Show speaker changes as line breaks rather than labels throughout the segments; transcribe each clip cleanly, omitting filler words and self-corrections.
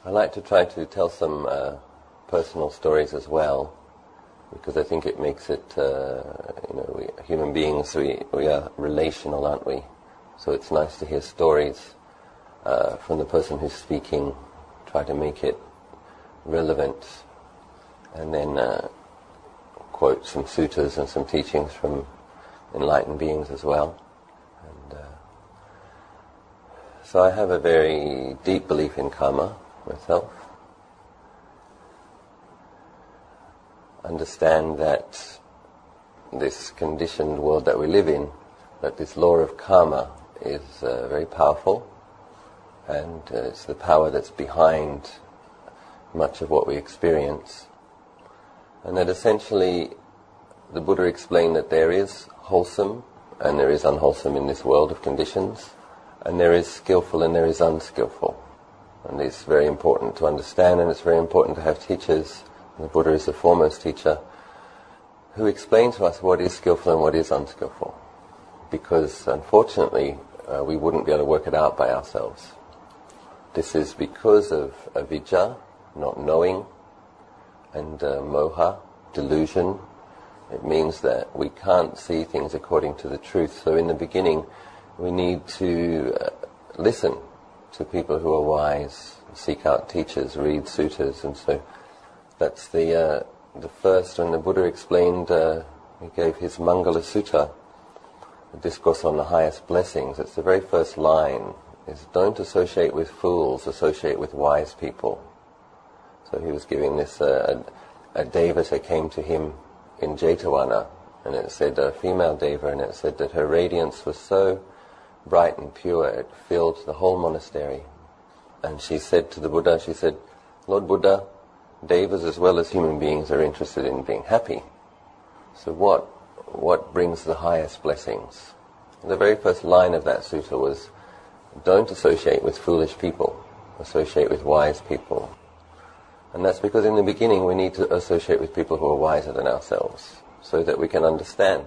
I like to try to tell some personal stories as well, because I think it makes it, we human beings, we are relational, aren't we? So it's nice to hear stories from the person who's speaking, try to make it relevant, and then quote some suttas and some teachings from enlightened beings as well. And so I have a very deep belief in karma myself. Understand that this conditioned world that we live in, that this law of karma is very powerful, and it's the power that's behind much of what we experience. And that essentially the Buddha explained that there is wholesome and there is unwholesome in this world of conditions, and there is skillful and there is unskillful. And it's very important to understand, and it's very important to have teachers. The Buddha is the foremost teacher who explains to us what is skillful and what is unskillful, because unfortunately we wouldn't be able to work it out by ourselves. This is because of avijja, not knowing, and moha, delusion. It means that we can't see things according to the truth. So in the beginning we need to listen to people who are wise, seek out teachers, read suttas. And so that's the first, when the Buddha explained, he gave his Mangala Sutta, the discourse on the highest blessings. It's the very first line, is don't associate with fools, associate with wise people. So he was giving this, a devata came to him in Jetavana, and it said, a female deva, and it said that her radiance was so bright and pure, it filled the whole monastery. And she said to the Buddha, she said, Lord Buddha, devas as well as human beings are interested in being happy. So what brings the highest blessings? The very first line of that sutta was, don't associate with foolish people, associate with wise people. And that's because in the beginning we need to associate with people who are wiser than ourselves, so that we can understand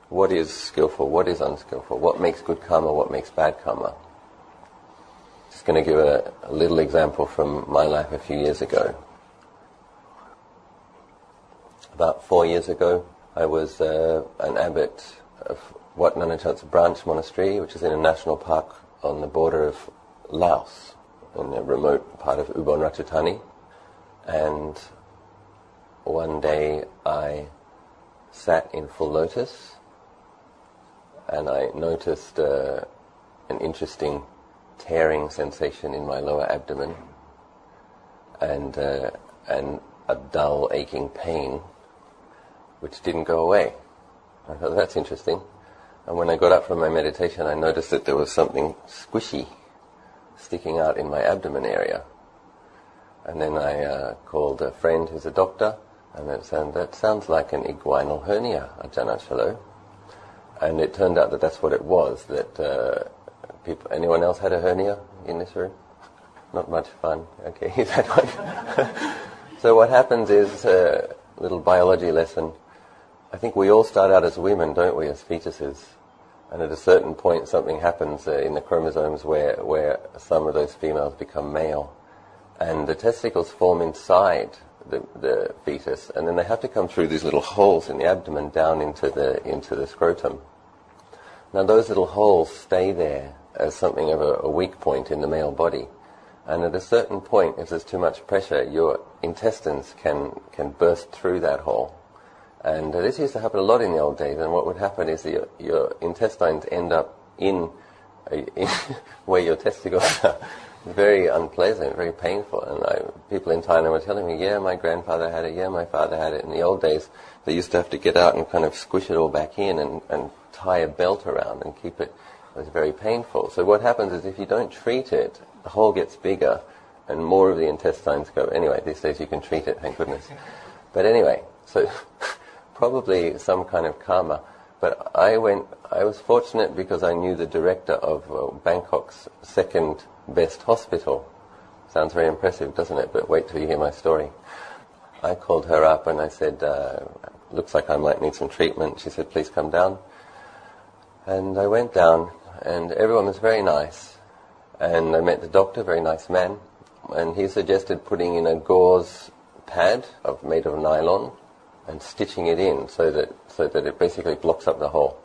what is skillful, what is unskillful, what makes good karma, what makes bad karma. Just going to give a little example from my life a few years ago. About 4 years ago, I was an abbot of Wat Nanachat's branch monastery, which is in a national park on the border of Laos, in a remote part of Ubon Ratchathani. And one day I sat in full lotus, and I noticed an interesting tearing sensation in my lower abdomen, and a dull aching pain which didn't go away. I thought, that's interesting. And when I got up from my meditation, I noticed that there was something squishy sticking out in my abdomen area. And then I called a friend who's a doctor, and that sounds like an Inguinal Hernia, Ajahn Achalo. And it turned out that that's what it was, that anyone else had a hernia in this room? Not much fun. Okay, he's had one. So what happens is, a little biology lesson, I think we all start out as women, don't we, as fetuses? And at a certain point something happens in the chromosomes where some of those females become male. And the testicles form inside the fetus, and then they have to come through these little holes in the abdomen down into the scrotum. Now those little holes stay there as something of a weak point in the male body. And at a certain point, if there's too much pressure, your intestines can burst through that hole. And this used to happen a lot in the old days, and what would happen is that your intestines end up in where your testicles are. Very unpleasant, very painful. And people in Thailand were telling me, yeah, my grandfather had it, yeah, my father had it. In the old days, they used to have to get out and kind of squish it all back in and tie a belt around and keep it. It was very painful. So what happens is if you don't treat it, the hole gets bigger and more of the intestines go. Anyway, these days you can treat it, thank goodness. But anyway, so probably some kind of karma. But I was fortunate because I knew the director of Bangkok's second best hospital. Sounds very impressive, doesn't it? But wait till you hear my story. I called her up and I said, looks like I might need some treatment. She said, please come down. And I went down, and everyone was very nice. And I met the doctor, very nice man. And he suggested putting in a gauze pad made of nylon and stitching it in so that it basically blocks up the hole.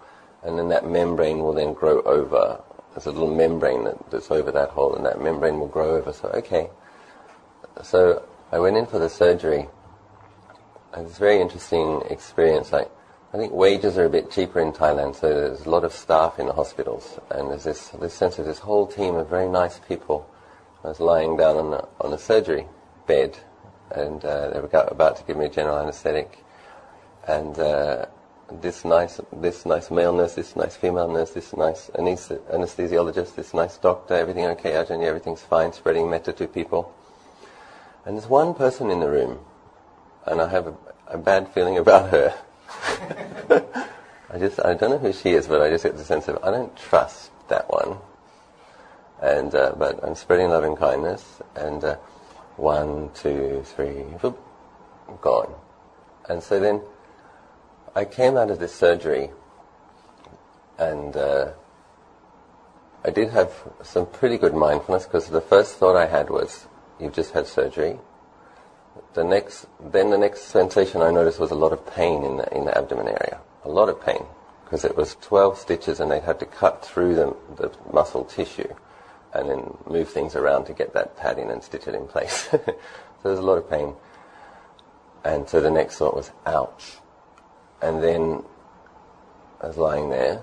And then that membrane will then grow over. There's a little membrane that's over that hole, and that membrane will grow over. So, okay. So I went in for the surgery. And it's a very interesting experience. I think wages are a bit cheaper in Thailand, so there's a lot of staff in the hospitals. And there's this sense of this whole team of very nice people. I was lying down on a surgery bed, and they were about to give me a general anesthetic. And this nice male nurse, this nice female nurse, this nice anesthesiologist, this nice doctor, everything okay, Ajahn, everything's fine, spreading metta to people. And there's one person in the room, and I have a bad feeling about her. I don't know who she is, but I just get the sense of, I don't trust that one. And but I'm spreading love and kindness, and 1, 2, 3, whoop, gone. And so then I came out of this surgery, and I did have some pretty good mindfulness, because the first thought I had was, you've just had surgery. The next sensation I noticed was a lot of pain in the abdomen area. A lot of pain, because it was 12 stitches and they had to cut through the muscle tissue and then move things around to get that pad in and stitch it in place. So there's a lot of pain. And so the next thought was, ouch. And then I was lying there,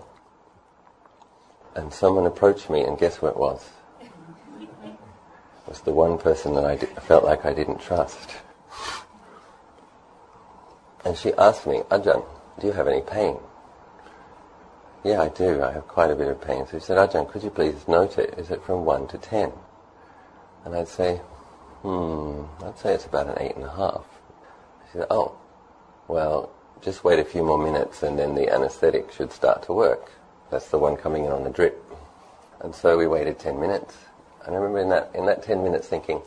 and someone approached me, and guess who it was? It was the one person that I felt like I didn't trust. And she asked me, Ajahn, do you have any pain? Yeah, I do. I have quite a bit of pain. So she said, Ajahn, could you please note it? Is it from 1 to 10? And I'd say, I'd say it's about an 8.5. She said, oh, well, just wait a few more minutes and then the anesthetic should start to work. That's the one coming in on the drip. And so we waited 10 minutes. And I remember in that 10 minutes thinking,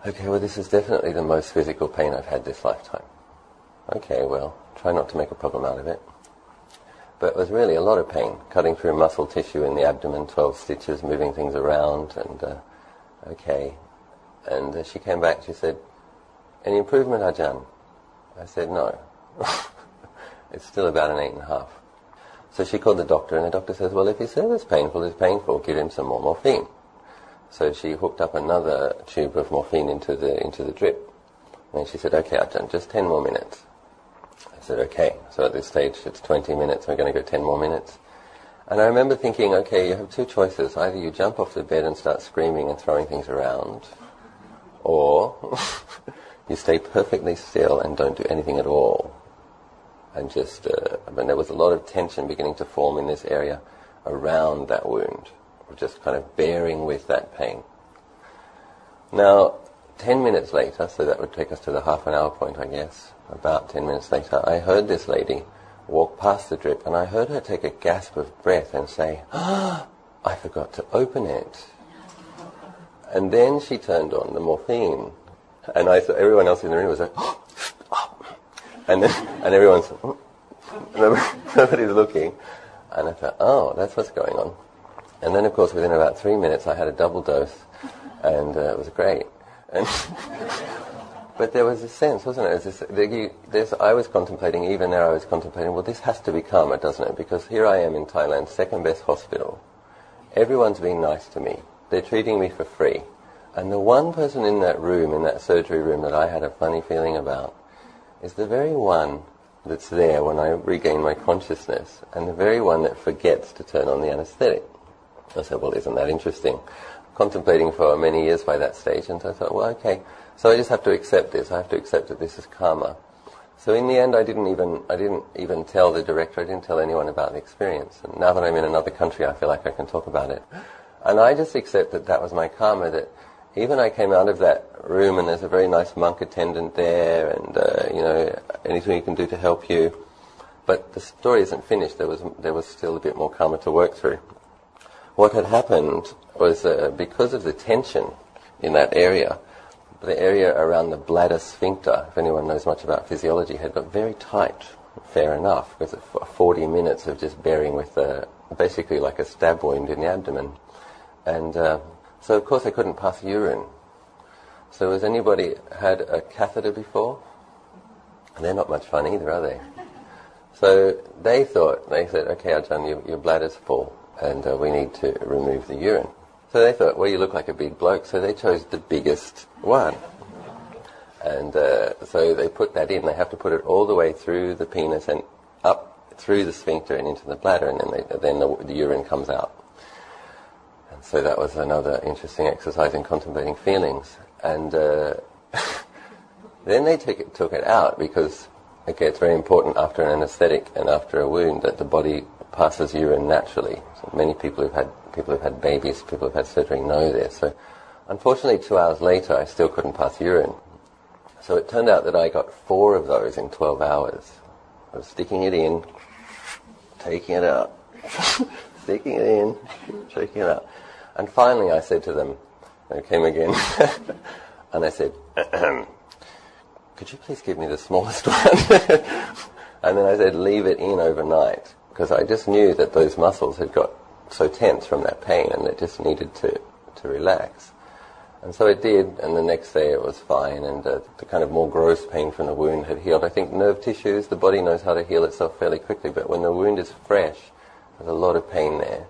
okay, well, this is definitely the most physical pain I've had this lifetime. Okay, well, try not to make a problem out of it. But it was really a lot of pain, cutting through muscle tissue in the abdomen, 12 stitches, moving things around, and okay. And she came back, she said, any improvement, Ajahn? I said, no. It's still about an 8.5. So she called the doctor, and the doctor says, well, if he says it's painful, give him some more morphine. So she hooked up another tube of morphine into the drip. And she said, okay, Ajahn, just 10 more minutes. I said, okay. So at this stage, it's 20 minutes, we're going to go 10 more minutes. And I remember thinking, okay, you have two choices. Either you jump off the bed and start screaming and throwing things around, or you stay perfectly still and don't do anything at all. And just, there was a lot of tension beginning to form in this area around that wound, just kind of bearing with that pain. Now, 10 minutes later, so that would take us to the half an hour point, I guess, about 10 minutes later, I heard this lady walk past the drip, and I heard her take a gasp of breath and say, I forgot to open it. And then she turned on the morphine, and I thought everyone else in the room was like, and everyone's, nobody's looking, and I thought, oh, that's what's going on. And then, of course, within about 3 minutes, I had a double dose, and it was great. And but there was a sense, wasn't it? I was contemplating, even there I was contemplating, well, this has to be karma, doesn't it? Because here I am in Thailand, second best hospital. Everyone's being nice to me. They're treating me for free. And the one person in that room, in that surgery room, that I had a funny feeling about is the very one that's there when I regain my consciousness, and the very one that forgets to turn on the anesthetic. I said, well, isn't that interesting? Contemplating for many years by that stage, and so I thought, well, okay, so I just have to accept this. I have to accept that this is karma. So in the end, I didn't even tell the director. I didn't tell anyone about the experience. And now that I'm in another country, I feel like I can talk about it. And I just accept that that was my karma. That even I came out of that room, and there's a very nice monk attendant there, and anything you can do to help you. But the story isn't finished. There was still a bit more karma to work through. What had happened was because of the tension in that area, the area around the bladder sphincter, if anyone knows much about physiology, had got very tight, fair enough, because of 40 minutes of just bearing with basically like a stab wound in the abdomen. And so, of course, I couldn't pass urine. So has anybody had a catheter before? They're not much fun either, are they? So they said, okay, Ajahn, your bladder's full and we need to remove the urine. So they thought, well, you look like a big bloke, so they chose the biggest one. And so they put that in. They have to put it all the way through the penis and up through the sphincter and into the bladder, and then the urine comes out. And so that was another interesting exercise in contemplating feelings. And then they took it out because, okay, it's very important after an anesthetic and after a wound that the body passes urine naturally. So many people who've had babies, people who've had surgery know this. So unfortunately 2 hours later I still couldn't pass urine. So it turned out that I got 4 of those in 12 hours. I was sticking it in, taking it out, sticking it in, taking it out. And finally I said to them, they came again, and I said, could you please give me the smallest one? And then I said, leave it in overnight, because I just knew that those muscles had got so tense from that pain and it just needed to relax. And so it did, and the next day it was fine, and the kind of more gross pain from the wound had healed. I think nerve tissues, the body knows how to heal itself fairly quickly, but when the wound is fresh, there's a lot of pain there.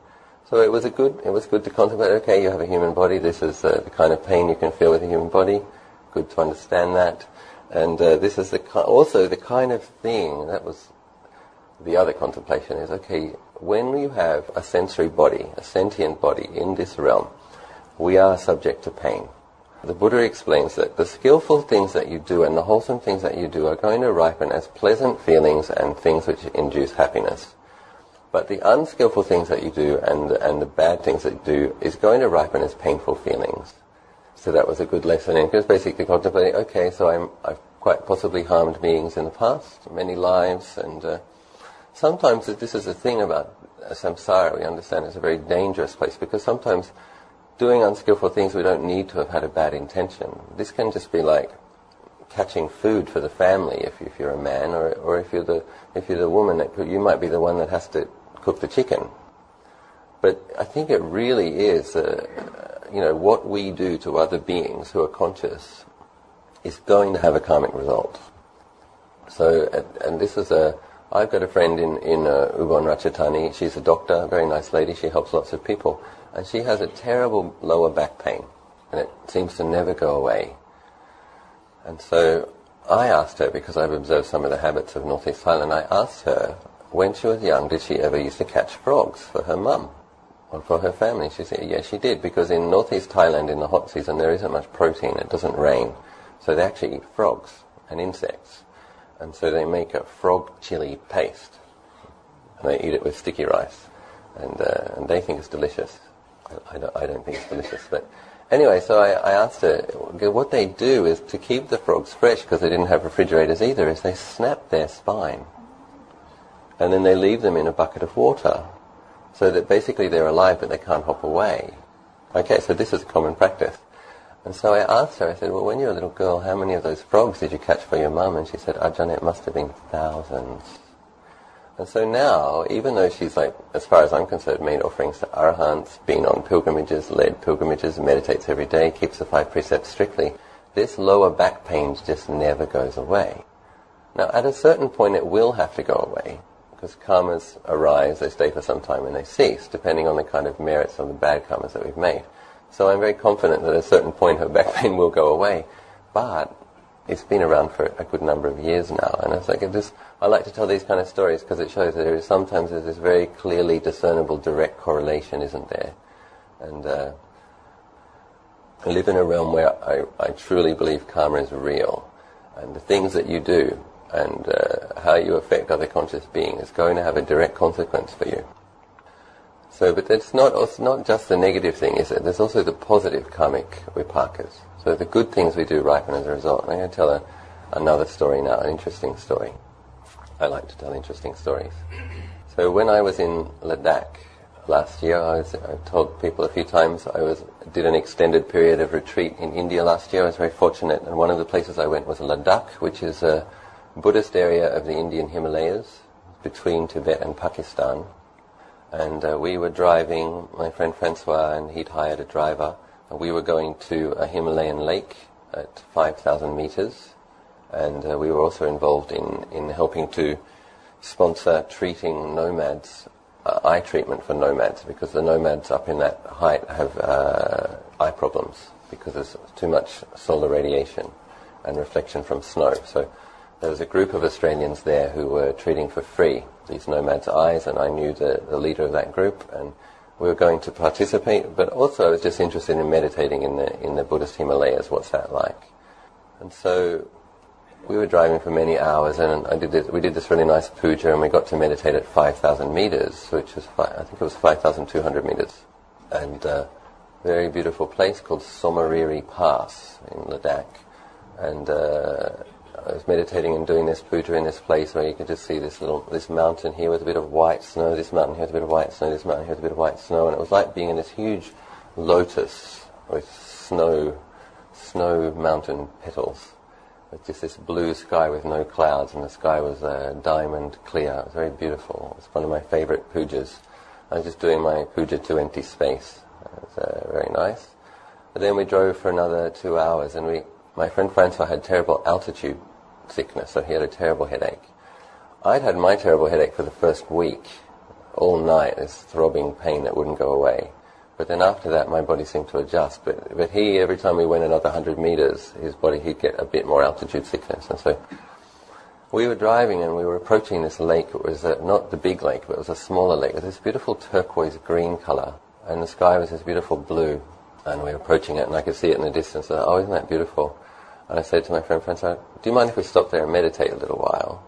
So it was good to contemplate, okay, you have a human body, this is the kind of pain you can feel with a human body, good to understand that. And this is also the kind of thing, that was the other contemplation, is, okay, when you have a sensory body, a sentient body in this realm, we are subject to pain. The Buddha explains that the skillful things that you do and the wholesome things that you do are going to ripen as pleasant feelings and things which induce happiness. But the unskillful things that you do and the bad things that you do is going to ripen as painful feelings. So that was a good lesson, and because basically contemplating, okay, so I've quite possibly harmed beings in the past, many lives, and sometimes this is the thing about samsara, we understand it's a very dangerous place, because sometimes doing unskillful things we don't need to have had a bad intention. This can just be like catching food for the family if you're a man, or if you're the woman, you might be the one that has to cook the chicken. But I think it really is, what we do to other beings who are conscious is going to have a karmic result. So, and this is I've got a friend in Ubon Ratchathani. She's a doctor, a very nice lady. She helps lots of people. And she has a terrible lower back pain, and it seems to never go away. And so I asked her, because I've observed some of the habits of Northeast Thailand, I asked her, when she was young, did she ever used to catch frogs for her mum or for her family? She said, yes, she did, because in Northeast Thailand in the hot season there isn't much protein, it doesn't rain. So they actually eat frogs and insects. And so they make a frog chili paste, and they eat it with sticky rice. And they think it's delicious. I don't think it's delicious, but anyway, so I asked her, what they do is to keep the frogs fresh, because they didn't have refrigerators either, is they snap their spine. And then they leave them in a bucket of water, so that basically they're alive but they can't hop away. Okay, so this is a common practice. And so I asked her, I said, well, when you were a little girl, how many of those frogs did you catch for your mum? And she said, Ajahn, it must have been thousands. And so now, even though she's, like, as far as I'm concerned, made offerings to arahants, been on pilgrimages, led pilgrimages, meditates every day, keeps the 5 precepts strictly, this lower back pain just never goes away. Now, at a certain point it will have to go away, because karmas arise, they stay for some time, and they cease, depending on the kind of merits of the bad karmas that we've made. So I'm very confident that at a certain point her back pain will go away. But it's been around for a good number of years now, and it's like I like to tell these kind of stories because it shows that sometimes there's this very clearly discernible direct correlation, isn't there? And I live in a realm where I truly believe karma is real, and the things that you do and how you affect other conscious beings is going to have a direct consequence for you. So, but it's not just the negative thing, is it? There's also the positive karmic vipakas. So the good things we do ripen as a result. I'm going to tell another story now, an interesting story. I like to tell interesting stories. So when I was in Ladakh last year, I've told people a few times, did an extended period of retreat in India last year. I was very fortunate, and one of the places I went was Ladakh, which is a Buddhist area of the Indian Himalayas, between Tibet and Pakistan. And we were driving, my friend Francois, and he'd hired a driver, and we were going to a Himalayan lake at 5,000 meters, and we were also involved in helping to sponsor treating nomads, eye treatment for nomads, because the nomads up in that height have eye problems because there's too much solar radiation and reflection from snow. So there was a group of Australians there who were treating for free these nomads' eyes, and I knew the leader of that group, and we were going to participate, but also I was just interested in meditating in the Buddhist Himalayas. What's that like? And so we were driving for many hours, and we did this really nice puja, and we got to meditate at 5,000 meters, which is, I think it was 5,200 meters, and a very beautiful place called Somariri Pass in Ladakh. And I was meditating and doing this puja in this place where you could just see this mountain here with a bit of white snow, this mountain here with a bit of white snow, this mountain here with a bit of white snow, and it was like being in this huge lotus with snow mountain petals, with just this blue sky with no clouds, and the sky was diamond clear. It was very beautiful. It was one of my favorite pujas. I was just doing my puja to empty space. It was very nice. But then we drove for another 2 hours, and my friend Francois had terrible altitude sickness, so he had a terrible headache. I'd had my terrible headache for the first week, all night, this throbbing pain that wouldn't go away. But then after that, my body seemed to adjust. But he, every time we went another 100 meters, he'd get a bit more altitude sickness. And so we were driving, and we were approaching this lake. It was not the big lake, but it was a smaller lake with this beautiful turquoise green color, and the sky was this beautiful blue. And we were approaching it, and I could see it in the distance. And oh, isn't that beautiful? And I said to my friend Francois, do you mind if we stop there and meditate a little while?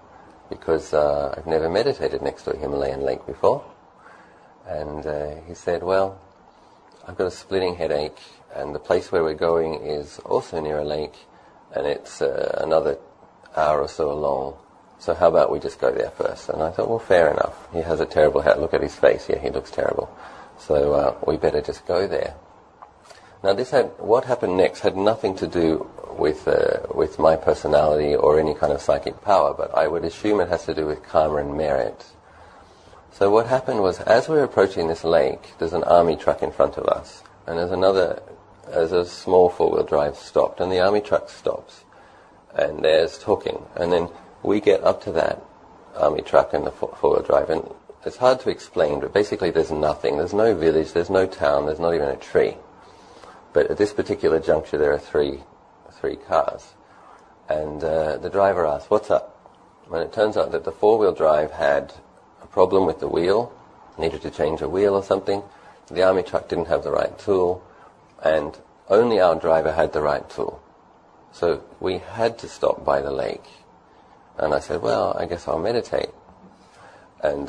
Because I've never meditated next to a Himalayan lake before. And he said, well, I've got a splitting headache, and the place where we're going is also near a lake, and it's another hour or so along. So how about we just go there first? And I thought, well, fair enough. He has a terrible headache. Look at his face. Yeah, he looks terrible. So we better just go there. Now, what happened next had nothing to do with my personality or any kind of psychic power, but I would assume it has to do with karma and merit. So what happened was, as we were approaching this lake, there's an army truck in front of us, and as a small four-wheel drive stopped, and the army truck stops, and there's talking, and then we get up to that army truck and the four-wheel drive, and it's hard to explain, but basically there's nothing. There's no village, there's no town, there's not even a tree. But at this particular juncture, there are three cars. And the driver asked, what's up? And it turns out that the four-wheel drive had a problem with the wheel, needed to change a wheel or something. The army truck didn't have the right tool, and only our driver had the right tool. So we had to stop by the lake. And I said, well, I guess I'll meditate. And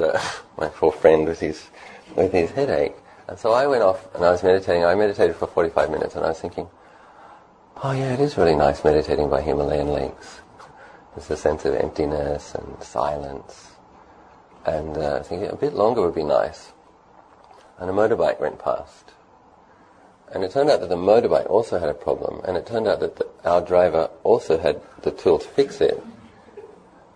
my poor friend with his headache. And so I went off and I was meditating. I meditated for 45 minutes, and I was thinking, oh yeah, it is really nice meditating by Himalayan lakes. There's a sense of emptiness and silence. And I was thinking a bit longer would be nice. And a motorbike went past. And it turned out that the motorbike also had a problem. And it turned out that our driver also had the tool to fix it.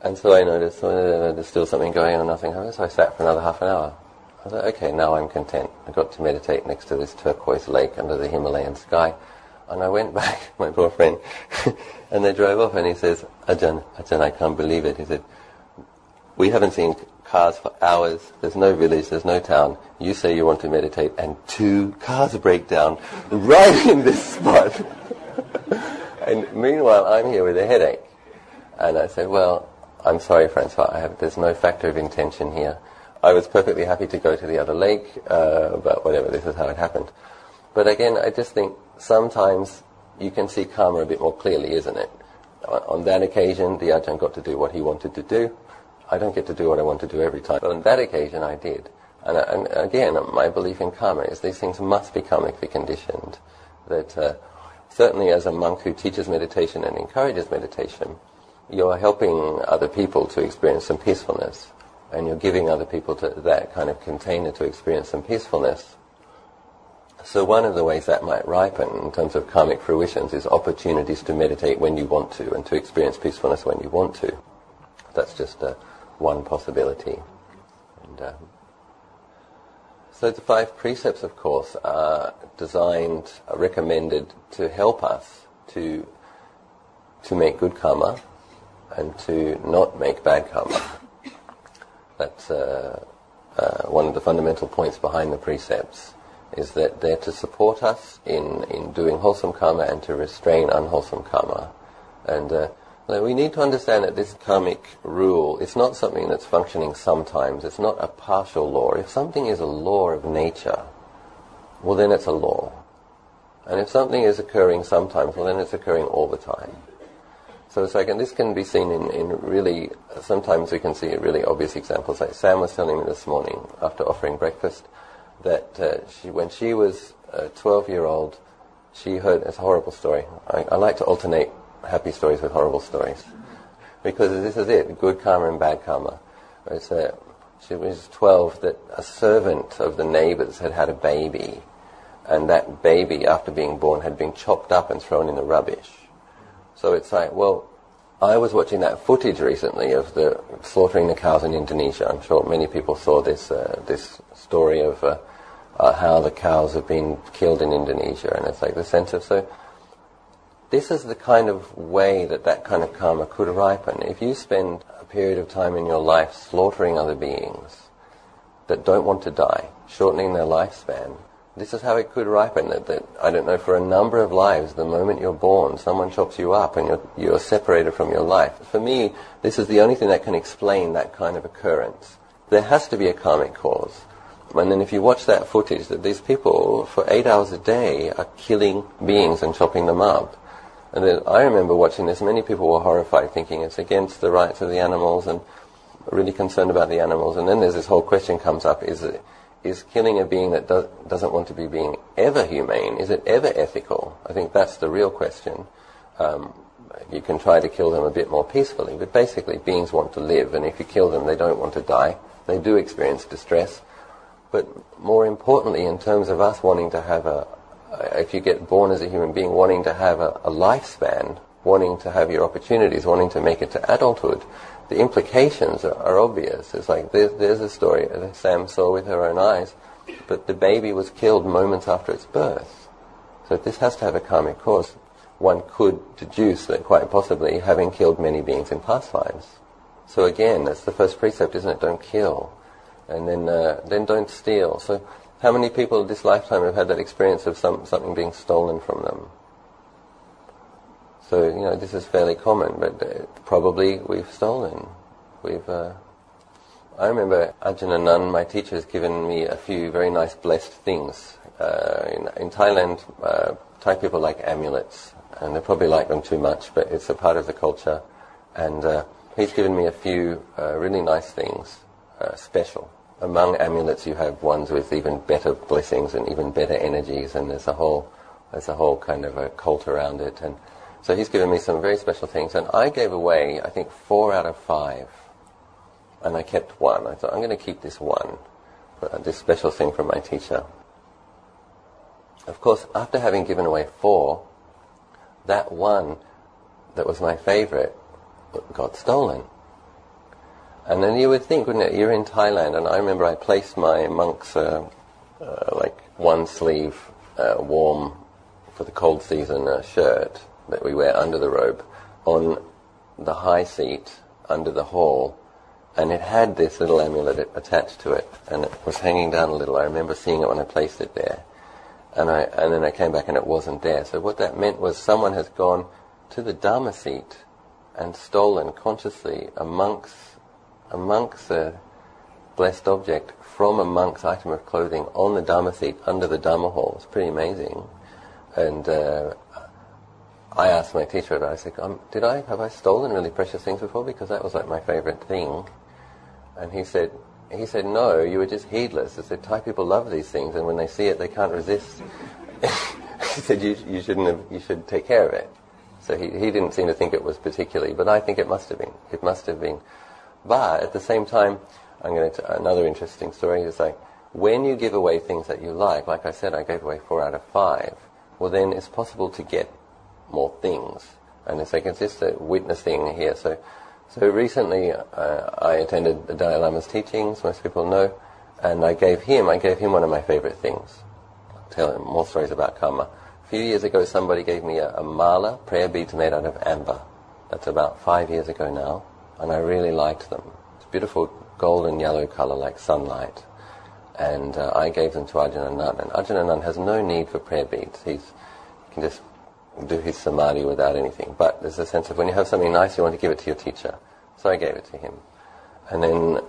And so I noticed there's still something going on, nothing happened. So I sat for another half an hour. I thought, okay, now I'm content. I got to meditate next to this turquoise lake under the Himalayan sky. And I went back, my poor friend, and they drove off, and he says, Ajahn, I can't believe it. He said, we haven't seen cars for hours. There's no village, there's no town. You say you want to meditate, and 2 cars break down right in this spot. And meanwhile, I'm here with a headache. And I said, well, I'm sorry, Francois, there's no factor of intention here. I was perfectly happy to go to the other lake, but whatever, this is how it happened. But again, I just think sometimes you can see karma a bit more clearly, isn't it? On that occasion, the Ajahn got to do what he wanted to do. I don't get to do what I want to do every time. But on that occasion, I did. And again, my belief in karma is these things must be karmically conditioned. That certainly as a monk who teaches meditation and encourages meditation, you're helping other people to experience some peacefulness. And you're giving other people that kind of container to experience some peacefulness. So one of the ways that might ripen in terms of karmic fruitions is opportunities to meditate when you want to and to experience peacefulness when you want to. That's just one possibility. And, so the 5 precepts, of course, are recommended to help us to to make good karma and to not make bad karma. That's one of the fundamental points behind the precepts, is that they're to support us in doing wholesome karma and to restrain unwholesome karma. And we need to understand that this karmic rule is not something that's functioning sometimes. It's not a partial law. If something is a law of nature, well then it's a law. And if something is occurring sometimes, well then it's occurring all the time. So it's like, and this can be seen in really, sometimes we can see really obvious examples. Like Sam was telling me this morning after offering breakfast that when she was a 12-year-old, she heard, it's a horrible story. I like to alternate happy stories with horrible stories, because this is it, good karma and bad karma. She was 12, that a servant of the neighbors had a baby, and that baby, after being born, had been chopped up and thrown in the rubbish. So it's like, well, I was watching that footage recently of the slaughtering the cows in Indonesia. I'm sure many people saw this story of how the cows have been killed in Indonesia, and it's like the sense of, so this is the kind of way that kind of karma could ripen. If you spend a period of time in your life slaughtering other beings that don't want to die, shortening their lifespan, this is how it could ripen. That I don't know, for a number of lives, the moment you're born, someone chops you up and you're separated from your life. For me, this is the only thing that can explain that kind of occurrence. There has to be a karmic cause. And then if you watch that footage, that these people, for 8 hours a day, are killing beings and chopping them up. And then I remember watching this, many people were horrified, thinking it's against the rights of the animals and really concerned about the animals. And then there's this whole question comes up, is killing a being that doesn't want to be being ever humane, is it ever ethical? I think that's the real question. You can try to kill them a bit more peacefully, but basically beings want to live, and if you kill them, they don't want to die. They do experience distress. But more importantly, in terms of us wanting to have if you get born as a human being, wanting to have a lifespan, wanting to have your opportunities, wanting to make it to adulthood, the implications are obvious. It's like, there's a story that Sam saw with her own eyes, but the baby was killed moments after its birth. So this has to have a karmic cause. One could deduce that quite possibly having killed many beings in past lives. So again, that's the first precept, isn't it? Don't kill. And then don't steal. So how many people this lifetime have had that experience of something being stolen from them? So, this is fairly common, but probably we've stolen. I remember Ajahn Achalo, my teacher, has given me a few very nice blessed things. In Thailand, Thai people like amulets, and they probably like them too much, but it's a part of the culture. And he's given me a few really nice things, special. Among amulets, you have ones with even better blessings and even better energies, and there's a whole kind of a cult around it. And so he's given me some very special things, and I gave away, I think, 4 out of 5, and I kept 1. I thought, I'm going to keep this 1, this special thing from my teacher. Of course, after having given away 4, that 1 that was my favorite got stolen. And then you would think, wouldn't it, you're in Thailand, and I remember I placed my monk's one sleeve warm for the cold season shirt that we wear under the robe on the high seat under the hall, and it had this little amulet attached to it, and it was hanging down a little. I remember seeing it when I placed it there, and then I came back and it wasn't there. So what that meant was someone has gone to the Dharma seat and stolen consciously a monk's blessed object from a monk's item of clothing on the Dharma seat under the Dharma hall. It's pretty amazing. And I asked my teacher about it. I said, have I stolen really precious things before? Because that was like my favorite thing. And he said, no, you were just heedless. He said, Thai people love these things, and when they see it, they can't resist. He said, you should take care of it. So he didn't seem to think it was particularly, but I think it must have been. It must have been. But at the same time, another interesting story is like, when you give away things that you like I said, I gave away 4 out of 5, well then it's possible to get more things. And it's like, it's just a witness thing here. So recently I attended the Dalai Lama's teachings, most people know, and I gave him one of my favorite things. I'll tell him more stories about karma. A few years ago somebody gave me a mala, prayer beads made out of amber. That's about 5 years ago now, and I really liked them. It's beautiful golden yellow color like sunlight. And I gave them to Ajahn Achalo, and Ajahn Achalo has no need for prayer beads. He can just do his samadhi without anything. But there's a sense of when you have something nice, you want to give it to your teacher. So I gave it to him. And then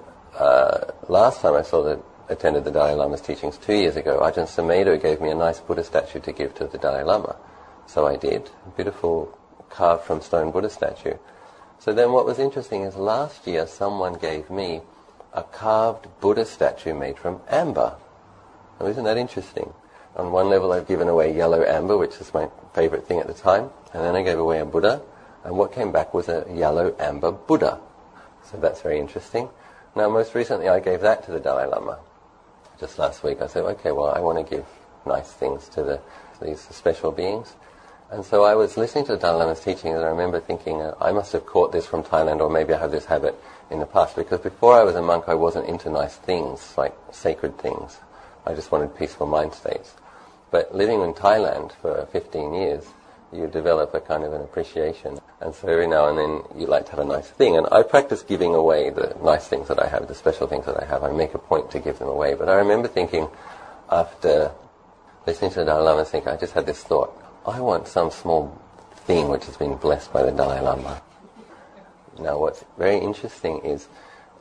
last time I attended the Dalai Lama's teachings 2 years ago, Ajahn Sumedho gave me a nice Buddha statue to give to the Dalai Lama. So I did. A beautiful carved from stone Buddha statue. So then what was interesting is last year someone gave me a carved Buddha statue made from amber. Now, isn't that interesting? On one level I've given away yellow amber, which is my favorite thing at the time, and then I gave away a Buddha, and what came back was a yellow amber Buddha. So that's very interesting. Now most recently I gave that to the Dalai Lama. Just last week I said, okay, well I want to give nice things to these special beings. And so I was listening to the Dalai Lama's teaching, and I remember thinking, I must have caught this from Thailand, or maybe I have this habit in the past, because before I was a monk I wasn't into nice things, like sacred things. I just wanted peaceful mind states. But living in Thailand for 15 years, you develop a kind of an appreciation. And so every now and then you like to have a nice thing. And I practice giving away the nice things that I have, the special things that I have. I make a point to give them away. But I remember thinking, after listening to the Dalai Lama, I just had this thought, I want some small thing which has been blessed by the Dalai Lama. Now what's very interesting is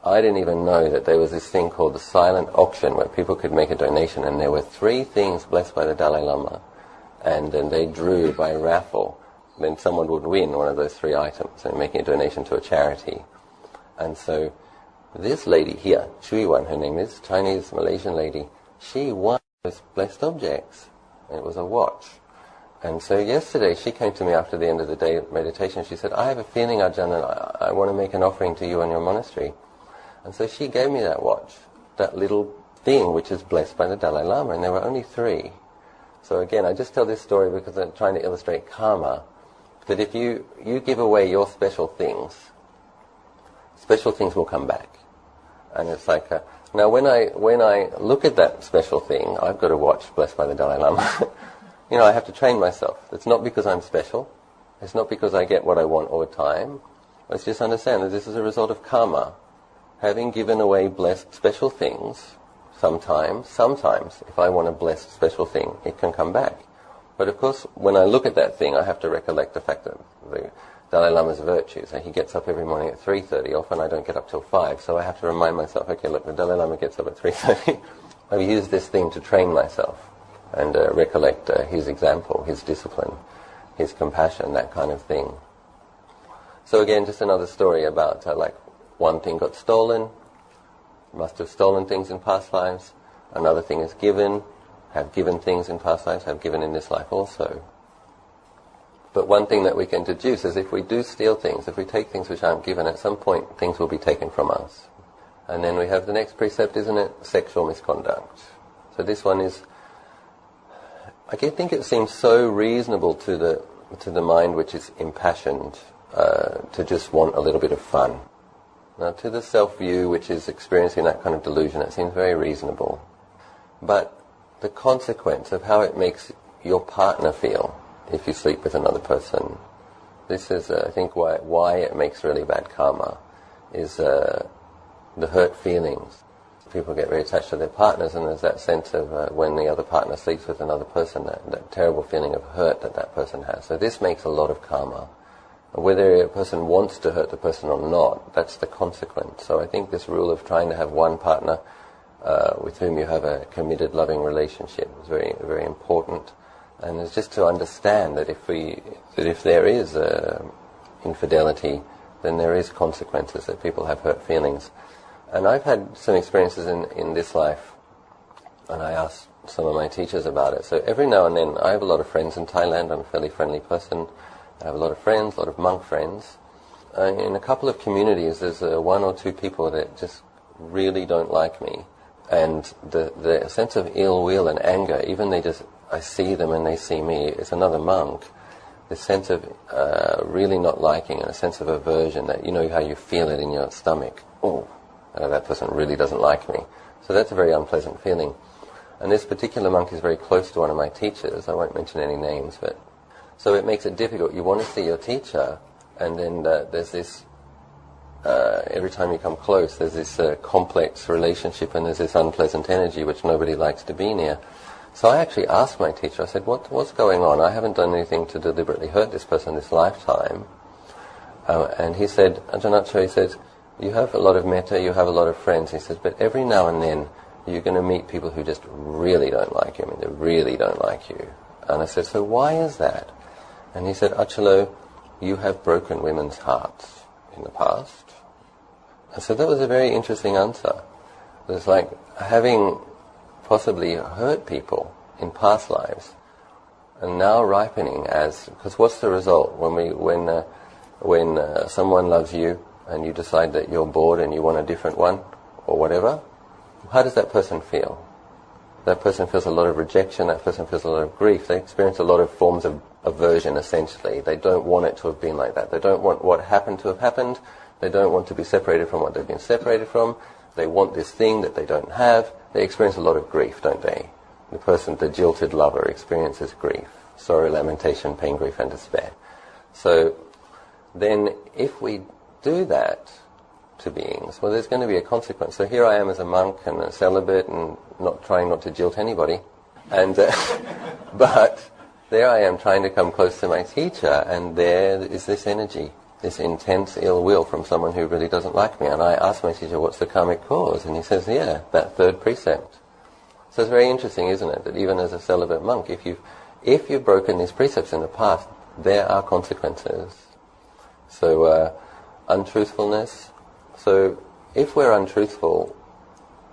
I didn't even know that there was this thing called the silent auction where people could make a donation, and there were 3 things blessed by the Dalai Lama, and then they drew by raffle. Then someone would win one of those 3 items and making a donation to a charity. And so this lady here, Chui Wan, her name is, Chinese Malaysian lady, she won those blessed objects. It was a watch. And so yesterday she came to me after the end of the day of meditation. She said, I have a feeling, Ajahn, and I want to make an offering to you and your monastery. And so she gave me that watch, that little thing which is blessed by the Dalai Lama, and there were only 3. So again, I just tell this story because I'm trying to illustrate karma, that if you give away your special things will come back. And it's like, now when I look at that special thing, I've got a watch blessed by the Dalai Lama. I have to train myself. It's not because I'm special. It's not because I get what I want all the time. Let's just understand that this is a result of karma. Having given away blessed special things, sometimes, if I want a blessed special thing, it can come back. But of course, when I look at that thing, I have to recollect the fact that the Dalai Lama's virtues. He gets up every morning at 3:30. Often I don't get up till 5, so I have to remind myself, okay, look, the Dalai Lama gets up at 3:30. I've used this thing to train myself and recollect his example, his discipline, his compassion, that kind of thing. So again, just another story about one thing got stolen, must have stolen things in past lives. Another thing is given, have given things in past lives, have given in this life also. But one thing that we can deduce is if we do steal things, if we take things which aren't given, at some point things will be taken from us. And then we have the next precept, isn't it? Sexual misconduct. So this one is, I think it seems so reasonable to the mind which is impassioned to just want a little bit of fun. Now to the self-view which is experiencing that kind of delusion, it seems very reasonable. But the consequence of how it makes your partner feel if you sleep with another person, this is I think why it makes really bad karma, is the hurt feelings. People get very attached to their partners, and there's that sense of when the other partner sleeps with another person, that terrible feeling of hurt that person has. So this makes a lot of karma. Whether a person wants to hurt the person or not, that's the consequence. So I think this rule of trying to have one partner with whom you have a committed, loving relationship is very, very important. And it's just to understand that if there is infidelity, then there is consequences, that people have hurt feelings. And I've had some experiences in this life, and I asked some of my teachers about it. So every now and then, I have a lot of friends in Thailand. I'm a fairly friendly person. I have a lot of friends, a lot of monk friends. In a couple of communities, there's 1 or 2 people that just really don't like me. And the sense of ill will and anger, even I see them and they see me, it's another monk. The sense of really not liking and a sense of aversion, that you know how you feel it in your stomach. Oh, that person really doesn't like me. So that's a very unpleasant feeling. And this particular monk is very close to one of my teachers. I won't mention any names, but so it makes it difficult. You want to see your teacher, and then there's this, every time you come close, there's this complex relationship, and there's this unpleasant energy which nobody likes to be near. So I actually asked my teacher, I said, what's going on? I haven't done anything to deliberately hurt this person this lifetime. And he said, Ajahn Achalo, he says, you have a lot of metta, you have a lot of friends. He says, but every now and then you're going to meet people who just really don't like you. I mean, they really don't like you. And I said, so why is that? And he said, Achalo, you have broken women's hearts in the past. And so that was a very interesting answer. It was like having possibly hurt people in past lives, and now ripening as, because what's the result when someone loves you and you decide that you're bored and you want a different one or whatever? How does that person feel? That person feels a lot of rejection, that person feels a lot of grief, they experience a lot of forms of aversion essentially. They don't want it to have been like that. They don't want what happened to have happened. They don't want to be separated from what they've been separated from. They want this thing that they don't have. They experience a lot of grief, don't they? The person, the jilted lover, experiences grief, sorrow, lamentation, pain, grief, and despair. So then if we do that to beings, well, there's going to be a consequence. So here I am as a monk and a celibate and trying not to jilt anybody. And but there I am trying to come close to my teacher, and there is this energy, this intense ill will from someone who really doesn't like me. And I asked my teacher, what's the karmic cause? And he says, yeah, that third precept. So it's very interesting, isn't it, that even as a celibate monk, if you've broken these precepts in the past, there are consequences. So untruthfulness. So if we're untruthful,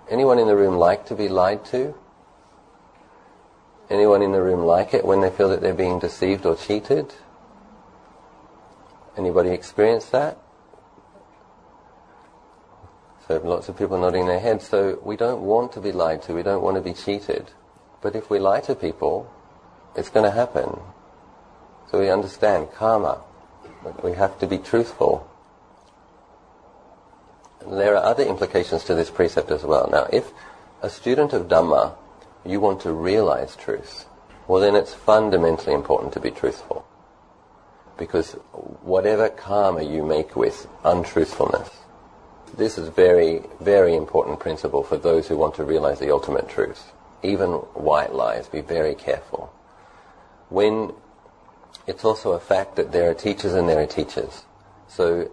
anyone in the room like to be lied to? Anyone in the room like it when they feel that they're being deceived or cheated? Anybody experience that? So lots of people nodding their heads. So we don't want to be lied to, we don't want to be cheated. But if we lie to people, it's going to happen. So we understand karma. We have to be truthful. And there are other implications to this precept as well. Now, if a student of Dhamma, you want to realize truth, well then it's fundamentally important to be truthful. Because whatever karma you make with untruthfulness, this is very, very important principle for those who want to realize the ultimate truth. Even white lies, be very careful. When it's also a fact that there are teachers and there are teachers. So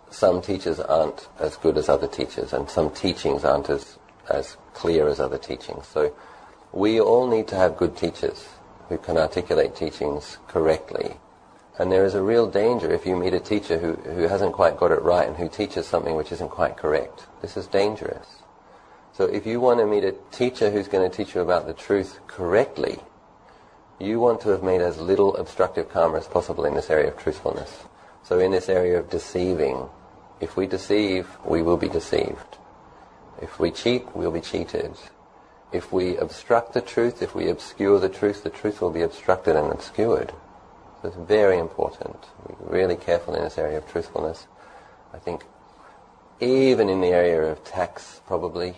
some teachers aren't as good as other teachers, and some teachings aren't as clear as other teachings. So we all need to have good teachers who can articulate teachings correctly. And there is a real danger if you meet a teacher who hasn't quite got it right and who teaches something which isn't quite correct. This is dangerous. So if you want to meet a teacher who's going to teach you about the truth correctly, you want to have made as little obstructive karma as possible in this area of truthfulness. So in this area of deceiving, if we deceive, we will be deceived. If we cheat, we'll be cheated. If we obstruct the truth, if we obscure the truth will be obstructed and obscured. So it's very important. We're really careful in this area of truthfulness. I think even in the area of tax, probably,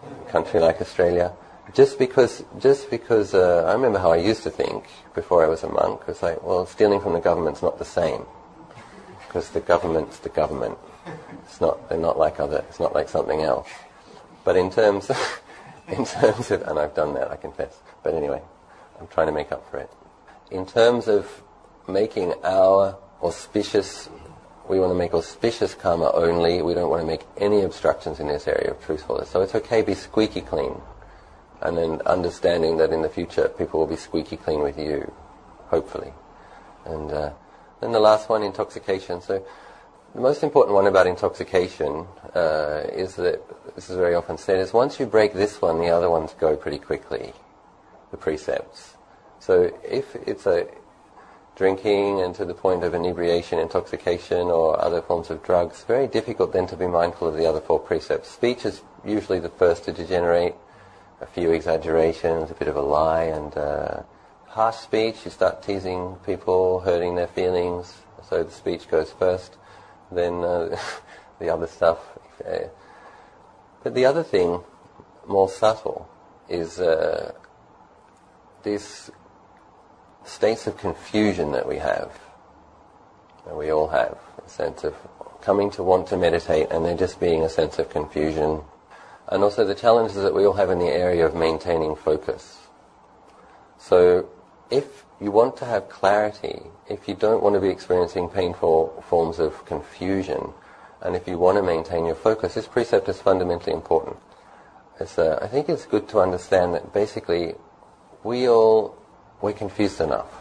in a country like Australia, just because I remember how I used to think before I was a monk. It was like, well, stealing from the government's not the same, because the government's the government. They're not like it's not like something else. But in terms of, and I've done that, I confess. But anyway, I'm trying to make up for it. In terms of making our auspicious, we want to make auspicious karma only. We don't want to make any obstructions in this area of truthfulness. So it's okay to be squeaky clean. And then understanding that in the future people will be squeaky clean with you, hopefully. And then the last one, intoxication. So the most important one about intoxication is that, this is very often said, is once you break this one, the other ones go pretty quickly, the precepts. So if it's a drinking and to the point of inebriation, intoxication, or other forms of drugs, it's very difficult then to be mindful of the other four precepts. Speech is usually the first to degenerate. A few exaggerations, a bit of a lie, and harsh speech, you start teasing people, hurting their feelings, so the speech goes first, then the other stuff. But the other thing, more subtle, is these states of confusion that we have. And we all have a sense of coming to want to meditate and there just being a sense of confusion. And also the challenges that we all have in the area of maintaining focus. So if you want to have clarity, if you don't want to be experiencing painful forms of confusion, and if you want to maintain your focus, this precept is fundamentally important. I think it's good to understand that basically we're confused enough,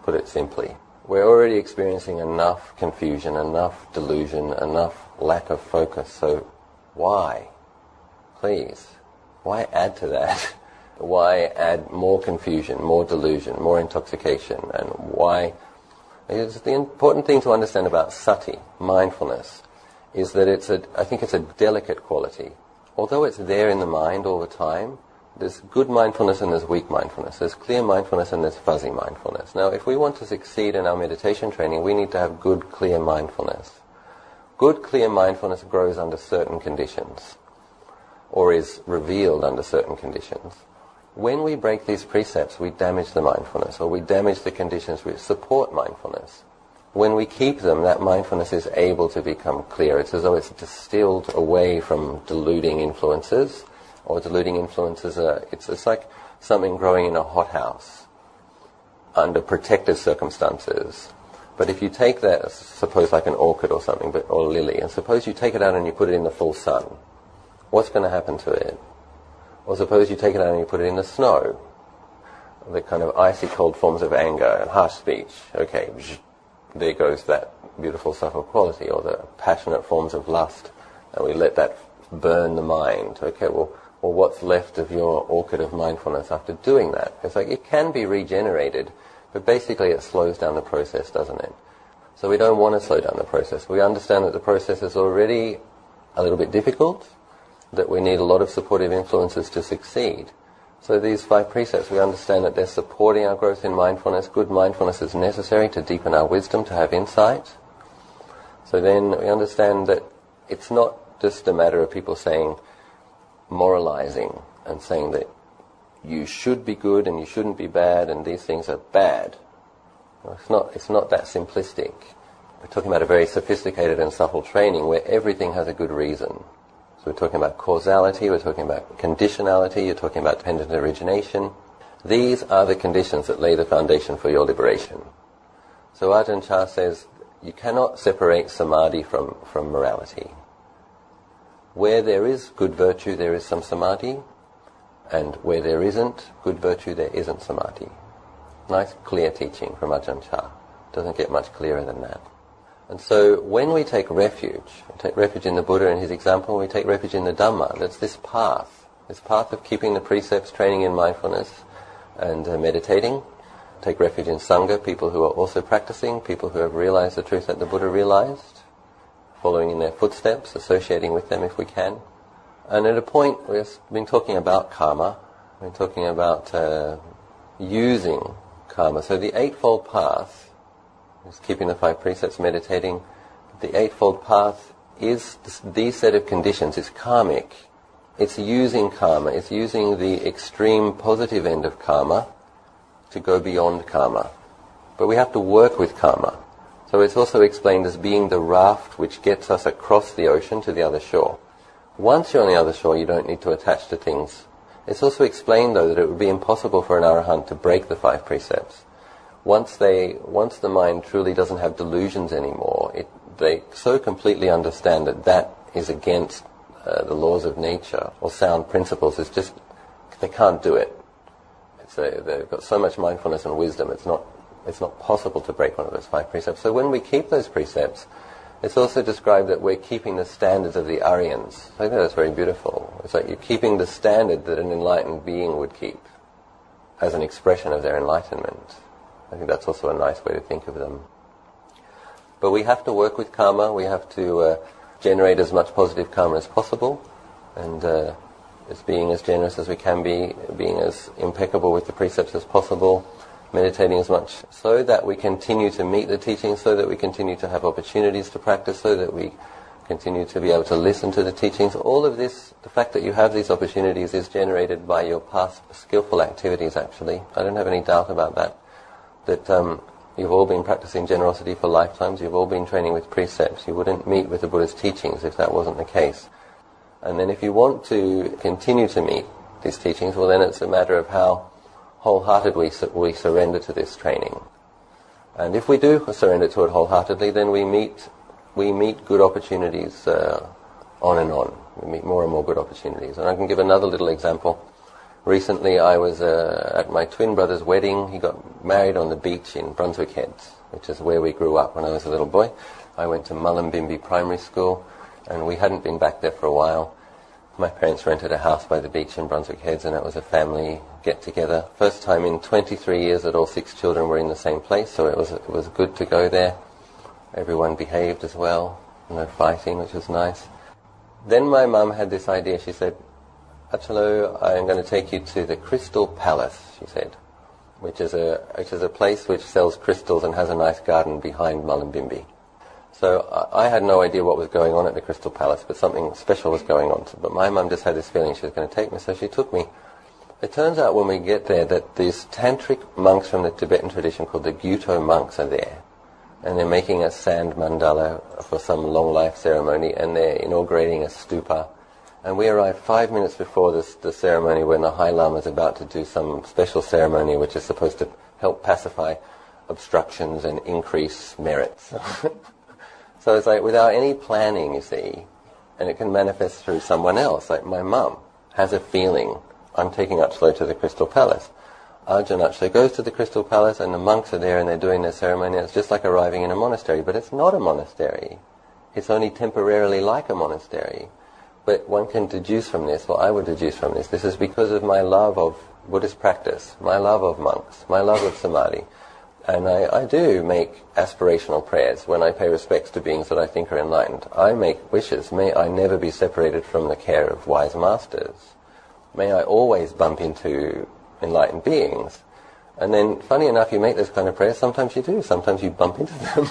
put it simply. We're already experiencing enough confusion, enough delusion, enough lack of focus. So why? Please, why add to that? Why add more confusion, more delusion, more intoxication? And why? It's the important thing to understand about sati, mindfulness, is that I think it's a delicate quality. Although it's there in the mind all the time, there's good mindfulness and there's weak mindfulness. There's clear mindfulness and there's fuzzy mindfulness. Now, if we want to succeed in our meditation training, we need to have good, clear mindfulness. Good, clear mindfulness grows under certain conditions, or is revealed under certain conditions. When we break these precepts, we damage the mindfulness, or we damage the conditions which support mindfulness. When we keep them, that mindfulness is able to become clear. It's as though it's distilled away from deluding influences, or deluding influences it's like something growing in a hothouse under protective circumstances. But if you take that, suppose like an orchid or something, or a lily, and suppose you take it out and you put it in the full sun, what's going to happen to it? Or suppose you take it out and you put it in the snow, the kind of icy cold forms of anger and harsh speech. Okay, there goes that beautiful subtle quality, or the passionate forms of lust, and we let that burn the mind. Okay, well what's left of your orchid of mindfulness after doing that? It's like it can be regenerated, but basically it slows down the process, doesn't it? So we don't want to slow down the process. We understand that the process is already a little bit difficult, that we need a lot of supportive influences to succeed. So these 5 precepts, we understand that they're supporting our growth in mindfulness. Good mindfulness is necessary to deepen our wisdom, to have insight. So then we understand that it's not just a matter of people saying, moralizing, and saying that you should be good and you shouldn't be bad and these things are bad. It's not that simplistic. We're talking about a very sophisticated and subtle training where everything has a good reason. So we're talking about causality, we're talking about conditionality, you're talking about dependent origination. These are the conditions that lay the foundation for your liberation. So Ajahn Chah says you cannot separate samadhi from morality. Where there is good virtue, there is some samadhi, and where there isn't good virtue, there isn't samadhi. Nice, clear teaching from Ajahn Chah. Doesn't get much clearer than that. And so when we take refuge in the Buddha and his example, we take refuge in the Dhamma. That's this path of keeping the precepts, training in mindfulness, and meditating. Take refuge in Sangha, people who are also practicing, people who have realized the truth that the Buddha realized, following in their footsteps, associating with them if we can. And at a point, we've been talking about karma, we're talking about using karma. So the Eightfold Path is keeping the 5 precepts, meditating. The Eightfold Path is these set of conditions. It's karmic. It's using karma. It's using the extreme positive end of karma to go beyond karma. But we have to work with karma. So it's also explained as being the raft which gets us across the ocean to the other shore. Once you're on the other shore, you don't need to attach to things. It's also explained, though, that it would be impossible for an arahant to break the 5 precepts. Once the mind truly doesn't have delusions anymore, they so completely understand that is against the laws of nature or sound principles. It's just they can't do it. They've got so much mindfulness and wisdom. It's not possible to break one of those 5 precepts. So when we keep those precepts, it's also described that we're keeping the standards of the Aryans. I think that's very beautiful. It's like you're keeping the standard that an enlightened being would keep as an expression of their enlightenment. I think that's also a nice way to think of them. But we have to work with karma. We have to generate as much positive karma as possible, and as being as generous as we can be, being as impeccable with the precepts as possible, meditating as much, so that we continue to meet the teachings, so that we continue to have opportunities to practice, so that we continue to be able to listen to the teachings. All of this, the fact that you have these opportunities is generated by your past skillful activities, actually. I don't have any doubt about that. That You've all been practicing generosity for lifetimes. You've all been training with precepts. You wouldn't meet with the Buddha's teachings if that wasn't the case. And then if you want to continue to meet these teachings, well then it's a matter of how wholeheartedly we surrender to this training. And if we do surrender to it wholeheartedly, then we meet good opportunities on and on. We meet more and more good opportunities. And I can give another little example. Recently I was at my twin brother's wedding. He got married on the beach in Brunswick Heads, which is where we grew up when I was a little boy. I went to Mullumbimby Primary School, and we hadn't been back there for a while. My parents rented a house by the beach in Brunswick Heads, and it was a family get-together. First time in 23 years that all 6 children were in the same place, so it was good to go there. Everyone behaved as well, no fighting, which was nice. Then my mum had this idea. She said, "Achalo, I'm going to take you to the Crystal Palace," she said, which is a place which sells crystals and has a nice garden behind Mullumbimby. So I had no idea what was going on at the Crystal Palace, but something special was going on. But my mum just had this feeling she was going to take me, so she took me. It turns out when we get there that these tantric monks from the Tibetan tradition called the Gyuto monks are there. And they're making a sand mandala for some long life ceremony, and they're inaugurating a stupa. And we arrived 5 minutes before the ceremony when the High Lama is about to do some special ceremony which is supposed to help pacify obstructions and increase merits. So it's like without any planning, you see, and it can manifest through someone else. Like my mum has a feeling, I'm taking Achalo to the Crystal Palace. Ajahn Achalo goes to the Crystal Palace and the monks are there and they're doing their ceremony. It's just like arriving in a monastery, but it's not a monastery. It's only temporarily like a monastery. But one can deduce from this, or I would deduce from this is because of my love of Buddhist practice, my love of monks, my love of samadhi. And I do make aspirational prayers when I pay respects to beings that I think are enlightened. I make wishes. May I never be separated from the care of wise masters. May I always bump into enlightened beings. And then, funny enough, you make those kind of prayers, sometimes you do, sometimes you bump into them.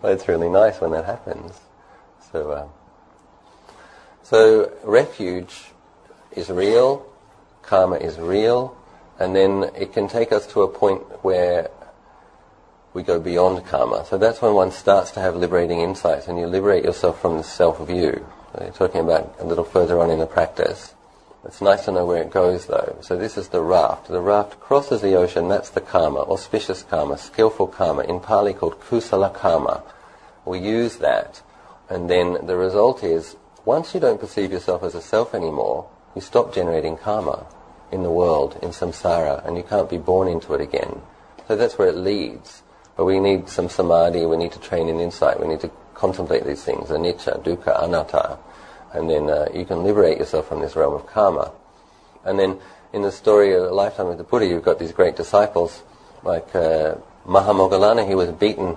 Well, it's really nice when that happens. So refuge is real, karma is real, and then it can take us to a point where we go beyond karma. So that's when one starts to have liberating insights, and you liberate yourself from the self-view. So you're talking about a little further on in the practice. It's nice to know where it goes, though. So this is the raft. The raft crosses the ocean. That's the karma, auspicious karma, skillful karma, in Pali called kusala karma. We use that, and then the result is, once you don't perceive yourself as a self anymore, you stop generating karma in the world, in samsara, and you can't be born into it again. So that's where it leads. But we need some samadhi, we need to train in insight, we need to contemplate these things, anicca, dukkha, anatta, and then you can liberate yourself from this realm of karma. And then in the story of the lifetime of the Buddha, you've got these great disciples, like Mahamoggallana. He was beaten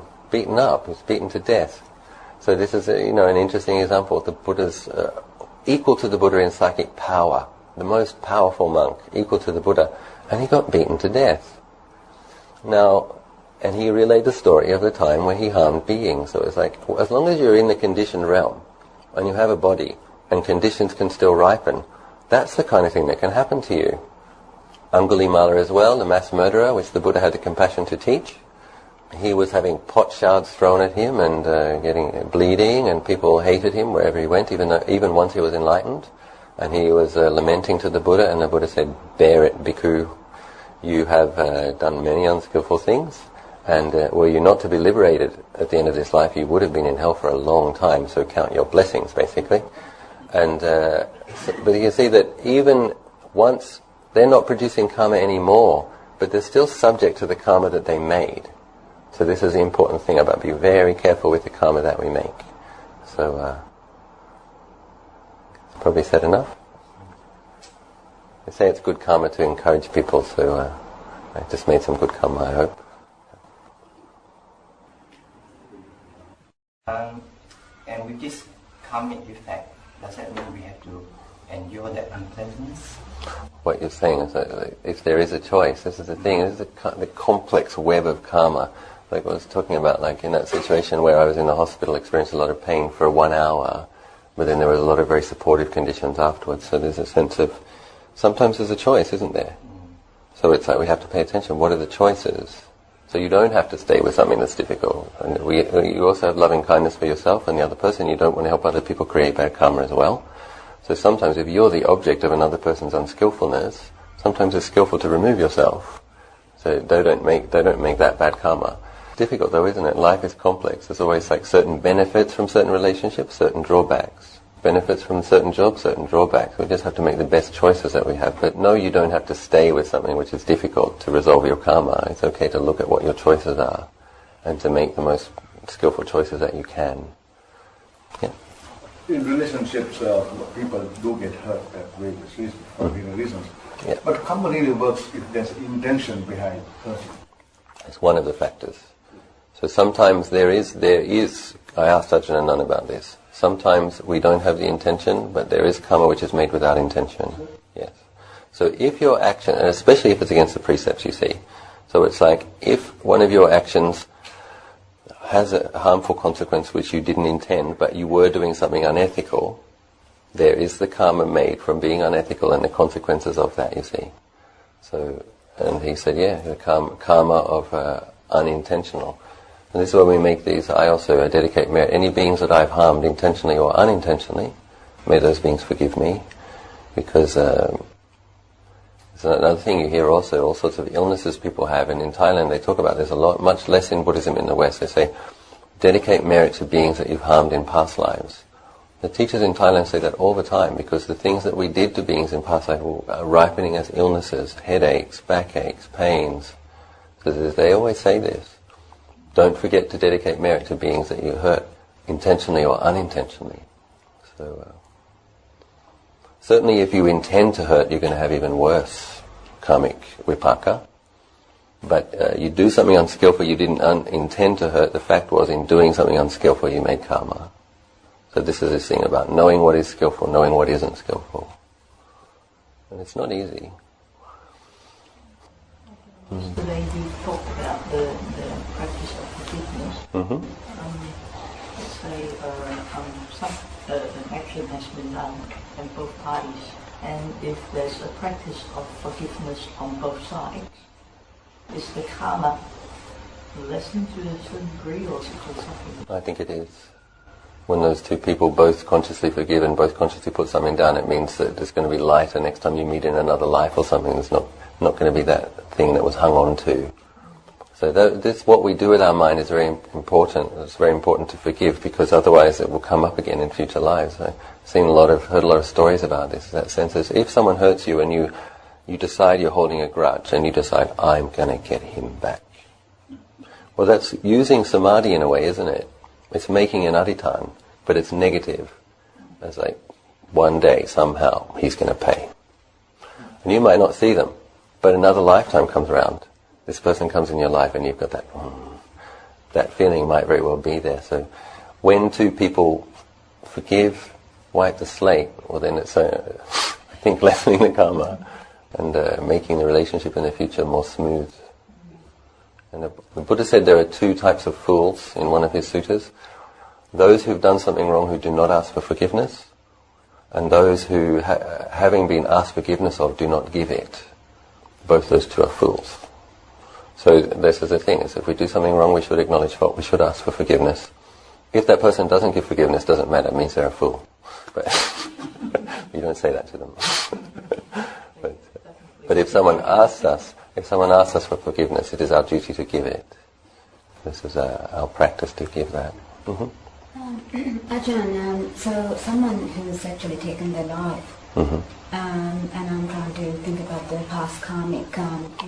up, he was beaten to death. So this is an interesting example. The Buddha's equal to the Buddha in psychic power, the most powerful monk, equal to the Buddha, and he got beaten to death. Now, and he relayed the story of the time where he harmed beings. So it's like, as long as you're in the conditioned realm, and you have a body, and conditions can still ripen, that's the kind of thing that can happen to you. Angulimala as well, the mass murderer, which the Buddha had the compassion to teach. He was having pot shards thrown at him and getting bleeding, and people hated him wherever he went, even once he was enlightened. And he was lamenting to the Buddha, and the Buddha said, "Bear it, bhikkhu. You have done many unskillful things, and were you not to be liberated at the end of this life, you would have been in hell for a long time, so count your blessings," basically. And but you can see that even once, they're not producing karma anymore, but they're still subject to the karma that they made. So this is the important thing about being very careful with the karma that we make. So, probably said enough. They say it's good karma to encourage people, so I just made some good karma, I hope.
And with this karmic effect, does that mean we have to endure that unpleasantness?
What you're saying is that if there is a choice, this is the thing, this is the complex web of karma. Like I was talking about, like in that situation where I was in the hospital, experienced a lot of pain for 1 hour, but then there was a lot of very supportive conditions afterwards. So there's a sense of, sometimes there's a choice, isn't there? So it's like we have to pay attention. What are the choices? So you don't have to stay with something that's difficult. And you also have loving kindness for yourself and the other person. You don't want to help other people create bad karma as well. So sometimes if you're the object of another person's unskillfulness, sometimes it's skillful to remove yourself. So they don't make that bad karma. Difficult though, isn't it? Life is complex. There's always like certain benefits from certain relationships, certain drawbacks. Benefits from certain jobs, certain drawbacks. We just have to make the best choices that we have. But no, you don't have to stay with something which is difficult to resolve your karma. It's okay to look at what your choices are and to make the most skillful choices that you can. Yeah.
In relationships, people do get hurt at various reasons, for various reasons.
Yeah.
But karma really works if there's intention behind hurting.
It's one of the factors. So sometimes there is, I asked Ajahn and Nunn about this. Sometimes we don't have the intention, but there is karma which is made without intention. Yes. So if your action, and especially if it's against the precepts, you see. So it's like, if one of your actions has a harmful consequence which you didn't intend, but you were doing something unethical, there is the karma made from being unethical and the consequences of that, you see. So, and he said, yeah, the karma of unintentional. And this is why we make these. I also dedicate merit. Any beings that I've harmed intentionally or unintentionally, may those beings forgive me. Because there's another thing you hear also, all sorts of illnesses people have. And in Thailand they talk about this a lot, much less in Buddhism in the West. They say, dedicate merit to beings that you've harmed in past lives. The teachers in Thailand say that all the time, because the things that we did to beings in past lives are ripening as illnesses, headaches, backaches, pains. So they always say this. Don't forget to dedicate merit to beings that you hurt, intentionally or unintentionally. So, certainly if you intend to hurt, you're going to have even worse karmic vipaka. But you do something unskillful, you didn't intend to hurt. The fact was, in doing something unskillful, you made karma. So this is this thing about knowing what is skillful, knowing what isn't skillful. And it's not easy.
Yesterday we talked about the practice of forgiveness. Let's say an action has been done on both parties, and if there's a practice of forgiveness on both sides, is the karma lessened to a certain degree, or is it just something?
I think it is. When those two people both consciously forgive and both consciously put something down, it means that it's going to be lighter next time you meet in another life or something. It's not going to be that thing that was hung on to. So this, what we do with our mind is very important. It's very important to forgive, because otherwise it will come up again in future lives. I've heard a lot of stories about this. That sense is, if someone hurts you and you decide you're holding a grudge and you decide, I'm going to get him back. Well, that's using samadhi in a way, isn't it? It's making an adhitan, but it's negative. It's like, one day, somehow, he's going to pay. And you might not see them, but another lifetime comes around. This person comes in your life and you've got that feeling might very well be there. So when two people forgive, wipe the slate, well then it's, I think, lessening the karma and making the relationship in the future more smooth. And the Buddha said there are two types of fools in one of his suttas. Those who've done something wrong who do not ask for forgiveness, and those who, having been asked forgiveness of, do not give it. Both those two are fools. So this is the thing, is if we do something wrong, we should acknowledge fault, we should ask for forgiveness. If that person doesn't give forgiveness, doesn't matter, it means they're a fool. But you don't say that to them. but if someone asks us for forgiveness, it is our duty to give it. This is our practice to give that.
Ajahn, so someone who's actually taken their life, and I'm trying to think about the past karmic...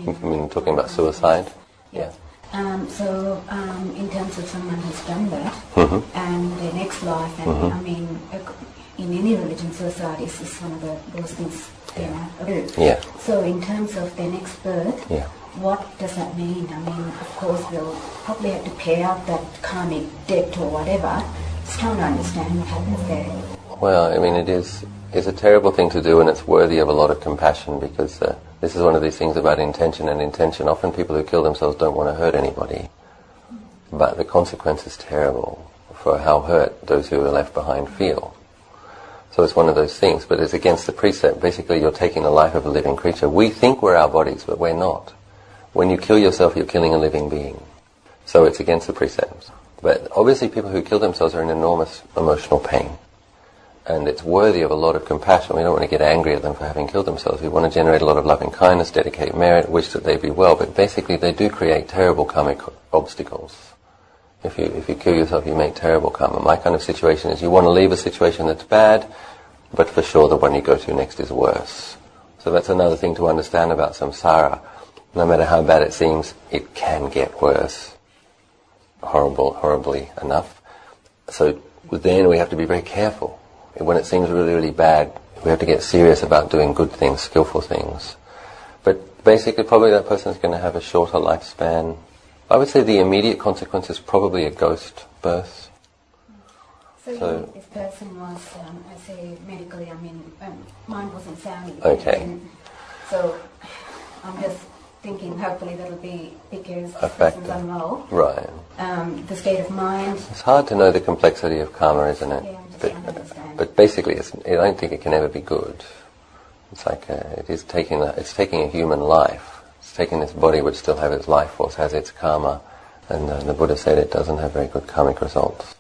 You mean talking about suicide?
Yes. So in terms of someone who's done that, and their next life, and I mean, in any religion, suicide is one of those things, you know.
Yeah.
So in terms of their next birth, what does that mean? I mean, of course, they'll probably have to pay out that karmic debt or whatever. Just trying to understand what happens there.
Well, I mean, it's a terrible thing to do, and it's worthy of a lot of compassion, because this is one of these things about intention and intention. Often people who kill themselves don't want to hurt anybody, but the consequence is terrible for how hurt those who are left behind feel. So it's one of those things, but it's against the precept. Basically, you're taking the life of a living creature. We think we're our bodies, but we're not. when you kill yourself, you're killing a living being. So it's against the precepts. But obviously people who kill themselves are in enormous emotional pain. And it's worthy of a lot of compassion. We don't want to get angry at them for having killed themselves. We want to generate a lot of loving kindness, dedicate merit, wish that they be well. But basically they do create terrible karmic obstacles. If you kill yourself, you make terrible karma. My kind of situation is you want to leave a situation that's bad, but for sure the one you go to next is worse. So that's another thing to understand about samsara. No matter how bad it seems, it can get worse. Horribly enough. So then we have to be very careful. When it seems really, really bad, we have to get serious about doing good things, skillful things. But basically, probably that person is going to have a shorter lifespan. I would say the immediate consequence is probably a ghost birth.
So this person was, I say medically, mine wasn't sound.
Okay.
So I'm just thinking hopefully that'll be because
A
the person's
factor.
unwell.
Right.
The state of mind.
It's hard to know the complexity of karma, isn't it?
Yeah, I'm just trying to understand.
But basically, I don't think it can ever be good. It's like it's taking a human life. It's taking this body which still has its life force, has its karma, and the Buddha said it doesn't have very good karmic results.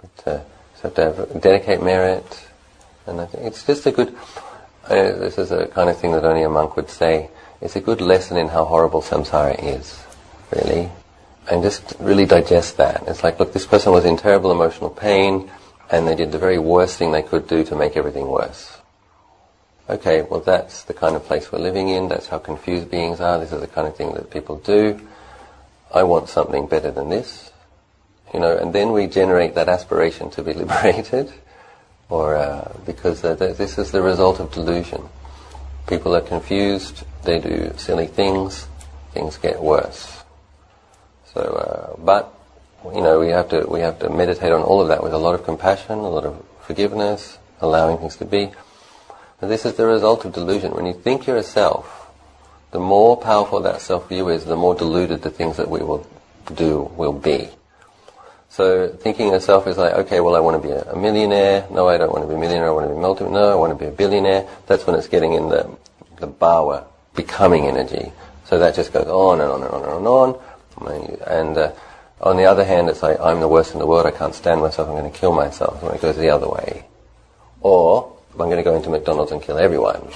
But you have to dedicate merit, and I think it's just a good. This is a kind of thing that only a monk would say. It's a good lesson in how horrible samsara is, really, and just really digest that. It's like, look, this person was in terrible emotional pain, and they did the very worst thing they could do to make everything worse. Okay, well that's the kind of place we're living in, that's how confused beings are, this is the kind of thing that people do. I want something better than this, and then we generate that aspiration to be liberated, or because this is the result of delusion. People are confused, they do silly things get worse. So, but we have to meditate on all of that with a lot of compassion, a lot of forgiveness, allowing things to be. And this is the result of delusion. When you think you're a self, the more powerful that self-view is, the more deluded the things that we will do will be. So thinking of self is like, okay, well I want to be a millionaire. No, I don't want to be a millionaire. I want to be no, I want to be a billionaire. That's when it's getting in the bhawa, becoming energy. So that just goes on and on and on and on. And on the other hand, it's like, I'm the worst in the world, I can't stand myself, I'm going to kill myself. When it goes the other way. Or, I'm going to go into McDonald's and kill everyone.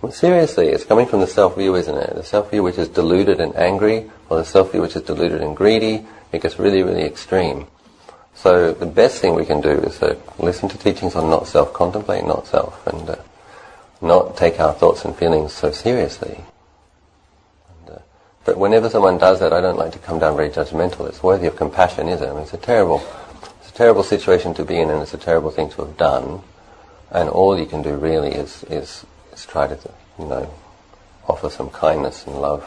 Well, seriously, it's coming from the self-view, isn't it? The self-view which is deluded and angry, or the self-view which is deluded and greedy, it gets really, really extreme. So the best thing we can do is to listen to teachings on not self, contemplate not self, and not take our thoughts and feelings so seriously. But whenever someone does that, I don't like to come down very judgmental. It's worthy of compassion, isn't it? It's a terrible situation to be in, and it's a terrible thing to have done. And all you can do really is try to, offer some kindness and love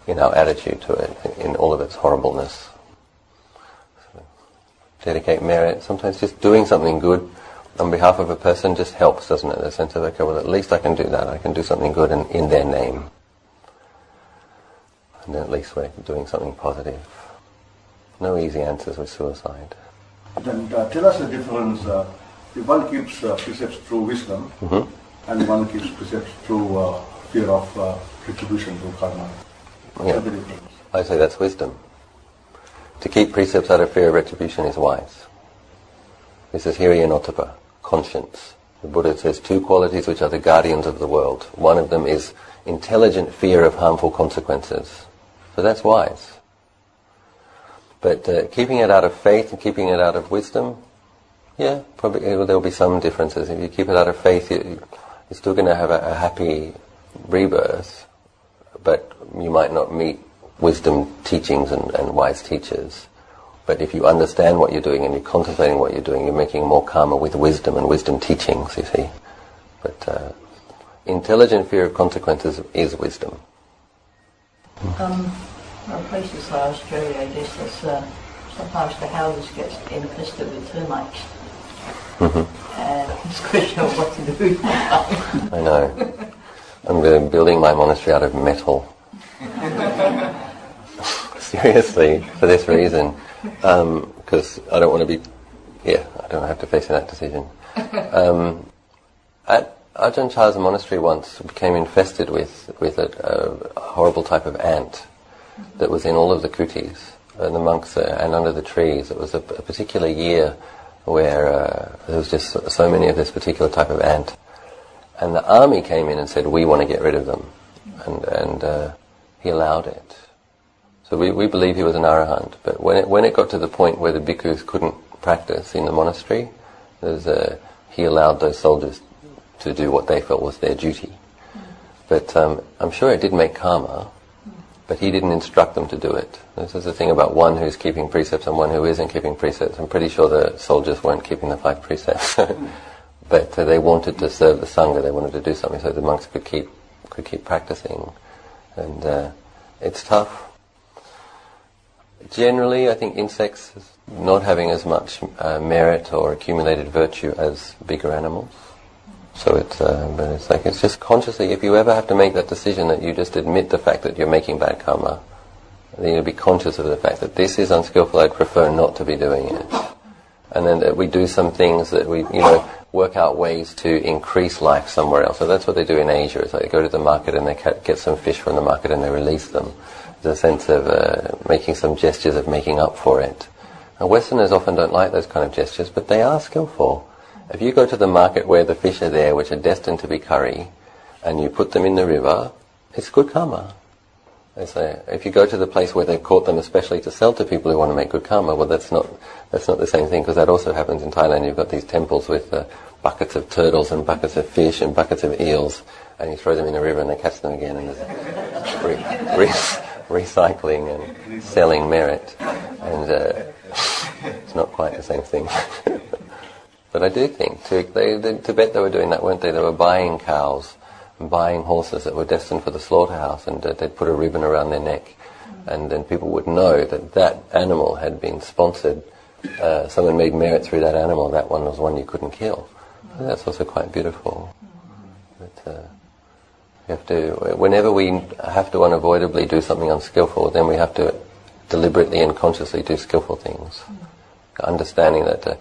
in our attitude to it, in all of its horribleness. So, dedicate merit. Sometimes just doing something good on behalf of a person just helps, doesn't it? The sense of, okay, well at least I can do that. I can do something good in their name. And at least we're doing something positive. No easy answers with suicide.
Then tell us the difference. One keeps precepts through wisdom, and one keeps precepts through fear of retribution, through karma.
Yeah.
What's the difference?
I say that's wisdom. To keep precepts out of fear of retribution is wise. This is Hiriyanotapa, conscience. The Buddha says two qualities which are the guardians of the world. One of them is intelligent fear of harmful consequences. So that's wise. But keeping it out of faith and keeping it out of wisdom, yeah, probably there will be some differences. If you keep it out of faith, you're still going to have a happy rebirth, but you might not meet wisdom teachings and wise teachers. But if you understand what you're doing and you're contemplating what you're doing, you're making more karma with wisdom and wisdom teachings, you see. But intelligent fear of consequences is wisdom.
Places like Australia, I guess there's sometimes the houses get infested with termites. And it's a question of what to do.
I know. I'm building my monastery out of metal. Seriously, for this reason. Because I don't want to be... I don't have to face that decision. Ajahn Achalo's monastery once became infested with a horrible type of ant that was in all of the kutis and the monks and under the trees. It was a particular year where there was just so many of this particular type of ant. And the army came in and said, we want to get rid of them. And he allowed it. So we believe he was an arahant. But when it got to the point where the bhikkhus couldn't practice in the monastery, he allowed those soldiers to do what they felt was their duty. But I'm sure it did make karma, but he didn't instruct them to do it. This is the thing about one who's keeping precepts and one who isn't keeping precepts. I'm pretty sure the soldiers weren't keeping the 5 precepts. But they wanted to serve the Sangha, they wanted to do something so the monks could keep practicing. And it's tough. Generally, I think insects not having as much merit or accumulated virtue as bigger animals. So it's just consciously, if you ever have to make that decision that you just admit the fact that you're making bad karma, then you'll be conscious of the fact that this is unskillful, I'd prefer not to be doing it. And then that we do some things that we, work out ways to increase life somewhere else. So that's what they do in Asia. It's like they go to the market and they get some fish from the market and they release them. There's a sense of making some gestures of making up for it. And Westerners often don't like those kind of gestures, but they are skillful. If you go to the market where the fish are there, which are destined to be curry, and you put them in the river, it's good karma. If you go to the place where they've caught them especially to sell to people who want to make good karma, well, that's not the same thing, because that also happens in Thailand. You've got these temples with buckets of turtles and buckets of fish and buckets of eels, and you throw them in the river and they catch them again, and there's recycling and selling merit, and it's not quite the same thing. But I do think, in Tibet they were doing that, weren't they? They were buying cows and buying horses that were destined for the slaughterhouse, and they'd put a ribbon around their neck, and then people would know that animal had been sponsored. Someone made merit through that animal. That one was one you couldn't kill. And that's also quite beautiful. But we have to, whenever we have to unavoidably do something unskillful, then we have to deliberately and consciously do skillful things. Understanding that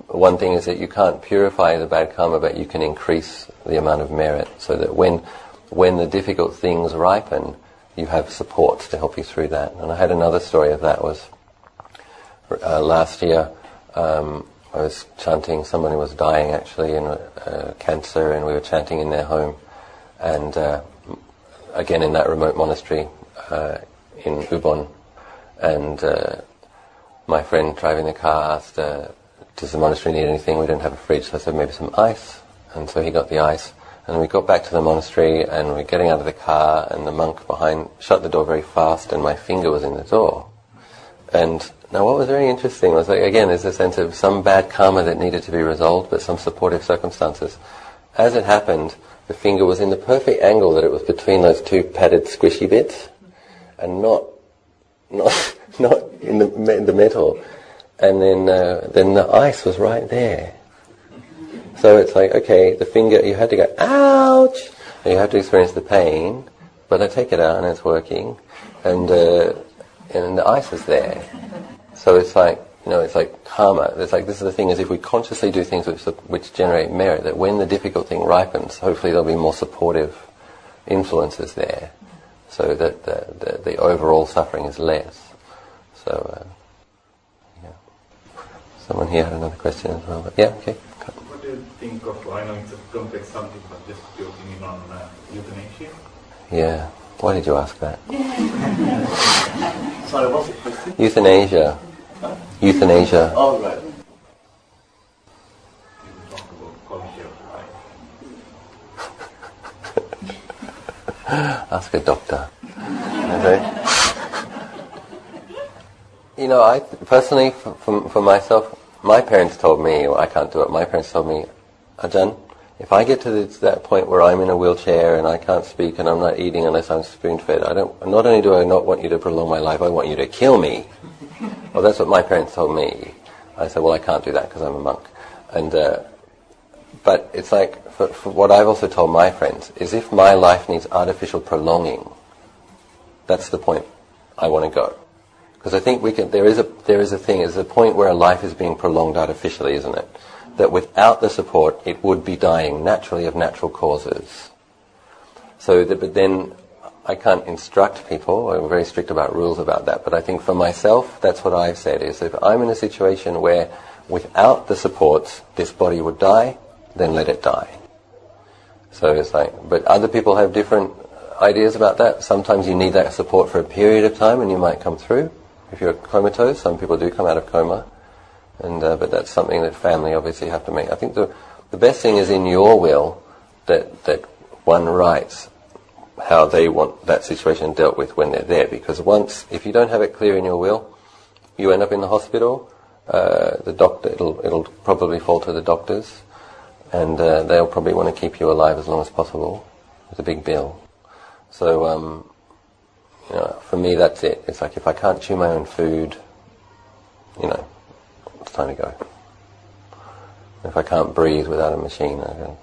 one thing is that you can't purify the bad karma, but you can increase the amount of merit, so that when the difficult things ripen, you have supports to help you through that. And I had another story of that. Was last year I was chanting, someone who was dying actually in cancer, and we were chanting in their home, and again in that remote monastery in Ubon, and my friend driving the car asked, does the monastery need anything? We didn't have a fridge, so I said maybe some ice. And so he got the ice, and we got back to the monastery, and we're getting out of the car, and the monk behind shut the door very fast, and my finger was in the door. And now what was very interesting was, again, there's a sense of some bad karma that needed to be resolved, but some supportive circumstances. As it happened, the finger was in the perfect angle that it was between those two padded squishy bits, and not in the metal. And then the ice was right there. So it's like, okay, the finger, you had to go, ouch! And you have to experience the pain, but I take it out and it's working, and the ice is there. So it's like, it's like karma. It's like, this is the thing, is if we consciously do things which generate merit, that when the difficult thing ripens, hopefully there'll be more supportive influences there, so that the overall suffering is less. So, someone here had another question as well. But yeah, okay.
What do you think of, I know it's a complex subject, but just your opinion on euthanasia?
Yeah. Why did you ask that?
Sorry, what's the question?
Euthanasia.
Huh?
Euthanasia.
Oh, right.
You will talk about quality of life.
Ask a doctor. Okay. I personally, for myself, my parents told me, I can't do it, my parents told me, Ajahn, if I get to that point where I'm in a wheelchair and I can't speak and I'm not eating unless I'm spoon-fed, not only do I not want you to prolong my life, I want you to kill me. Well, that's what my parents told me. I said, well, I can't do that because I'm a monk. And but it's like, for what I've also told my friends, is if my life needs artificial prolonging, that's the point I want to go. Because I think there is a thing, there's a point where a life is being prolonged artificially, isn't it? that without the support it would be dying naturally of natural causes. But then I can't instruct people. I'm very strict about rules about that. But I think for myself, that's what I've said, is if I'm in a situation where without the supports this body would die, then let it die. So it's like, but other people have different ideas about that. Sometimes you need that support for a period of time and you might come through. If you're comatose, some people do come out of coma. But that's something that family obviously have to make. I think the best thing is in your will that one writes how they want that situation dealt with when they're there. Because if you don't have it clear in your will, you end up in the hospital. The doctor, it'll probably fall to the doctors, and they'll probably want to keep you alive as long as possible. It's a big bill. So, for me that's it. It's like if I can't chew my own food, it's time to go. If I can't breathe without a machine, I go,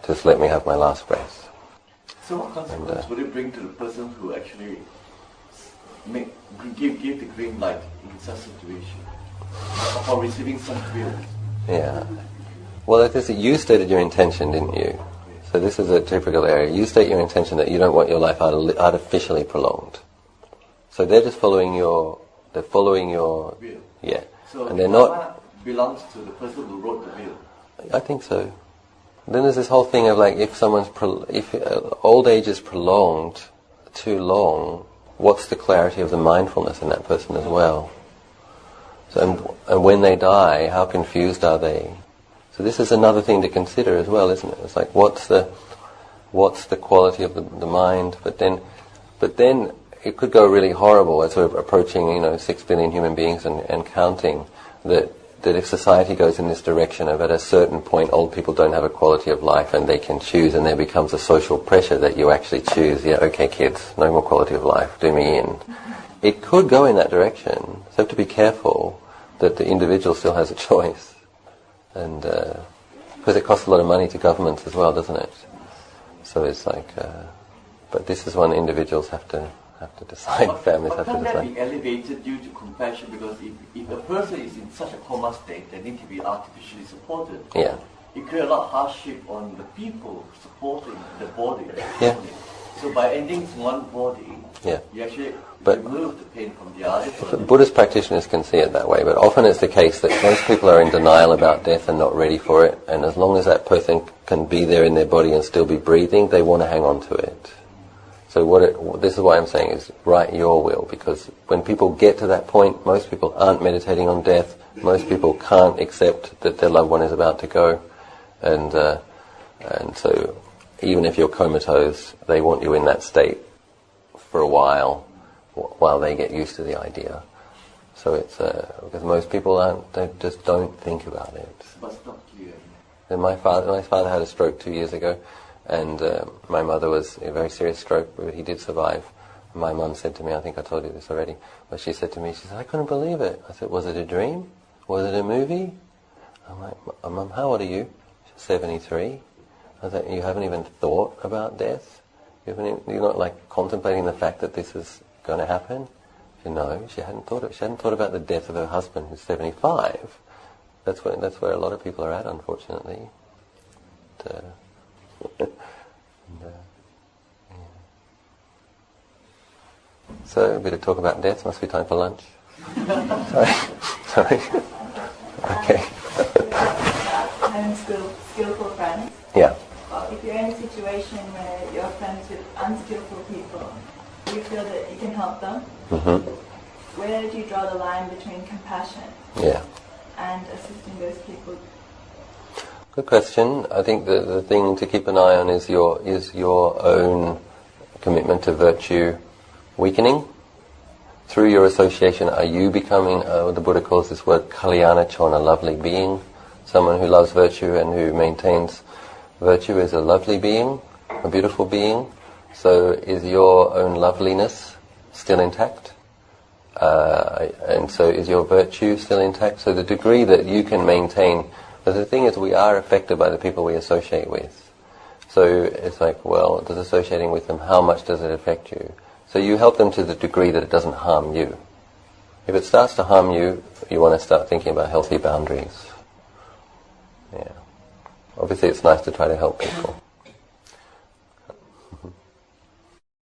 just let me have my last breath.
So what consequence would it bring to the person who actually give the green light in such a situation? Or receiving some will?
Yeah. Well, you stated your intention, didn't you? So this is a typical area. You state your intention that you don't want your life artificially prolonged. So they're just following your will. Yeah.
So
and they're not
belongs to the person who wrote the will.
I think so. Then there's this whole thing of like, if old age is prolonged too long, what's the clarity of the mindfulness in that person as well? So, and when they die, how confused are they? So this is another thing to consider as well, isn't it? It's like, what's the quality of the mind? But then it could go really horrible as we're approaching, 6 billion human beings and counting, that if society goes in this direction of at a certain point old people don't have a quality of life and they can choose, and there becomes a social pressure that you actually choose, okay kids, no more quality of life, do me in. It could go in that direction. So you have to be careful that the individual still has a choice. And because it costs a lot of money to governments as well, doesn't it? So it's like, but this is one individuals have to decide, families have to decide.
Can that be elevated due to compassion? Because if a person is in such a coma state, they need to be artificially supported.
Yeah.
It creates a lot of hardship on the people supporting the body.
Yeah.
So by ending one body, you actually remove the pain from the other.
Buddhist practitioners can see it that way, but often it's the case that most people are in denial about death and not ready for it, and as long as that person can be there in their body and still be breathing, they want to hang on to it. So this is why I'm saying is write your will, because when people get to that point, most people aren't meditating on death, most people can't accept that their loved one is about to go, and so even if you're comatose, they want you in that state for a while they get used to the idea. So it's because most people they just don't think about it.
But it's not clear.
And my father had a stroke 2 years ago, and my mother was a very serious stroke, but he did survive. My mum said to me, I think I told you this already, but she said to me, I couldn't believe it. I said, was it a dream? Was it a movie? I'm like, Mum, how old are you? She's 73. I was like, you haven't even thought about death? You're not like contemplating the fact that this is going to happen? No, she hadn't thought about the death of her husband who's 75. That's where a lot of people are at, unfortunately. So a bit of talk about death. Must be time for lunch. Sorry. Okay.
Having skillful friends.
Yeah.
Well, if you're in a situation where you're friends with unskillful people, you feel that you can help them.
Mm-hmm.
Where do you draw the line between compassion and assisting those people?
Good question. I think the thing to keep an eye on is your own commitment to virtue weakening. Through your association, are you becoming, the Buddha calls this word kalyana chona, lovely being? Someone who loves virtue and who maintains virtue is a lovely being, a beautiful being. So is your own loveliness still intact? And so is your virtue still intact? So the degree that you can maintain, but the thing is we are affected by the people we associate with. So it's like, well, does associating with them, how much does it affect you? So you help them to the degree that it doesn't harm you. If it starts to harm you, you want to start thinking about healthy boundaries. Yeah. Obviously it's nice to try to help people.